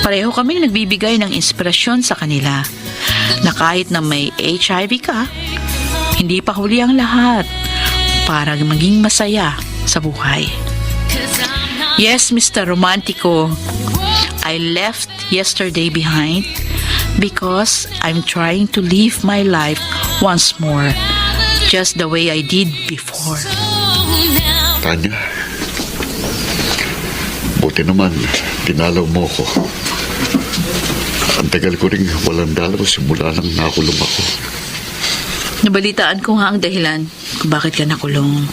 Pareho kaming nagbibigay ng inspirasyon sa kanila na kahit na may HIV ka, hindi pa huli ang lahat para maging masaya sa buhay. Yes, Mr. Romantico, I left yesterday behind because I'm trying to live my life once more, just the way I did before. Tanya, buti naman, tinalaw mo ko. Ang tagal ko rin walang dalaw simula nang nakulong ako. Nabalitaan ko nga ang dahilan kung bakit ka nakulong.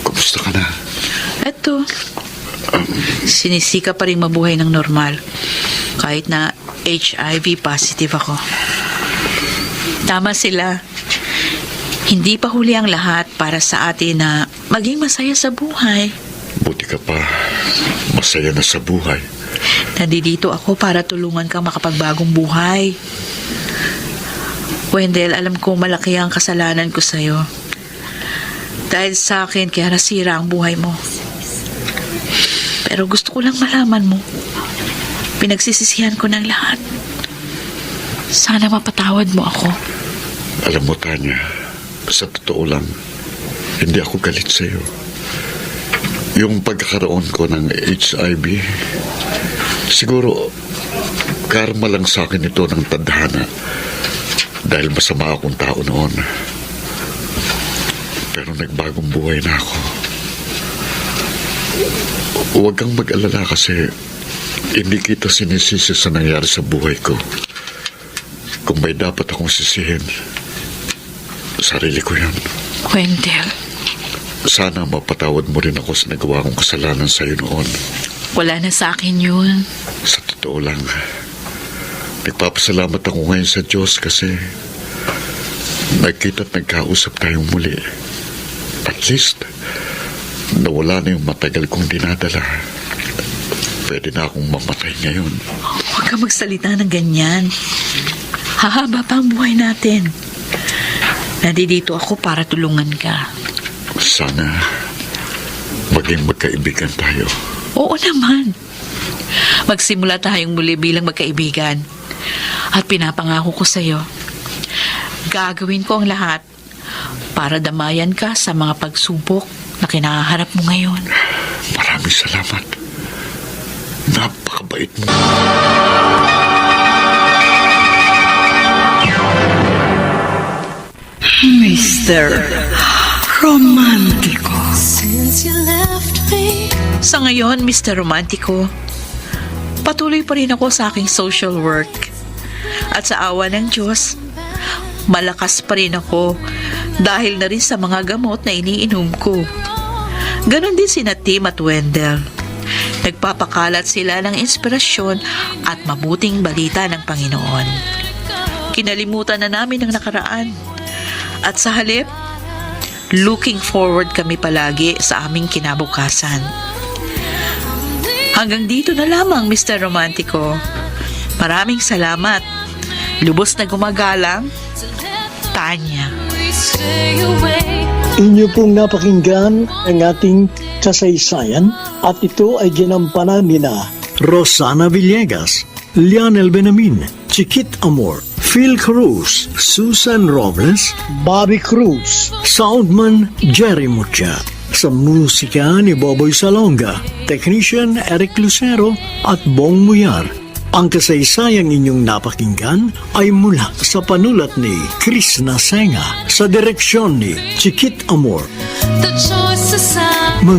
Kumusta ka na? Eto, sinisika pa rin mabuhay ng normal kahit na HIV positive ako. Tama sila. Hindi pa huli ang lahat para sa atin na maging masaya sa buhay. Buti ka pa, masaya na sa buhay. Nandito ako para tulungan kang makapagbagong buhay. Wendell, alam ko malaki ang kasalanan ko sa'yo. Dahil sa akin, kaya nasira ang buhay mo. Pero gusto ko lang malaman mo, pinagsisisihan ko ng lahat. Sana mapatawad mo ako. Alam mo, Tanya, sa totoo lang, hindi ako galit sa'yo. Yung pagkakaroon ko ng HIV, siguro, karma lang sa akin ito ng tadhana dahil masama akong tao noon. Pero nagbagong buhay na ako. Huwag kang mag-alala kasi hindi kita sinisisi sa nangyari sa buhay ko. Kung may dapat akong sisihin, sarili ko yan. Wendell, sana mapatawad mo rin ako sa nagawa kong kasalanan sa'yo noon. wala na sa akin yun. Sa totoo lang, nagpapasalamat ako ngayon sa Diyos kasi nagkita at nagkausap tayong muli. At least, nawala na yung matagal kong dinadala. Pwede na akong mamatay ngayon. Huwag ka magsalita ng ganyan. Hahaba pa ang buhay natin. Nandito ako para tulungan ka. Sana maging magkaibigan tayo. Oo naman. Magsimula tayong muli bilang magkaibigan. At pinapangako ko sa'yo, gagawin ko ang lahat para damayan ka sa mga pagsubok na kinaharap mo ngayon. Maraming salamat. Napakabait mo. Mr. Romantico. Sa ngayon, Mr. Romantico, patuloy pa rin ako sa aking social work. At sa awa ng Diyos, malakas pa rin ako dahil na rin sa mga gamot na iniinom ko. Ganon din sina Tim at Wendell. Nagpapakalat sila ng inspirasyon at mabuting balita ng Panginoon. Kinalimutan na namin ang nakaraan. At sa halip, looking forward kami palagi sa aming kinabukasan. Hanggang dito na lamang, Mr. Romantico. Maraming salamat. Lubos na gumagalang, Tanya. Inyo pong napakinggan ang ating kasaysayan at ito ay ginampanan ni na Rosana Villegas, Lionel Benamin, Chiquit Amor, Phil Cruz, Susan Robles, Bobby Cruz, Soundman Jerry Mucha. Sa musika ni Boboy Salonga, Technician Eric Lucero at Bong Muyar. Ang kasaysayang inyong napakinggan ay mula sa panulat ni Chris Nasenga sa direksyon ni Chiquit Amor. The choice is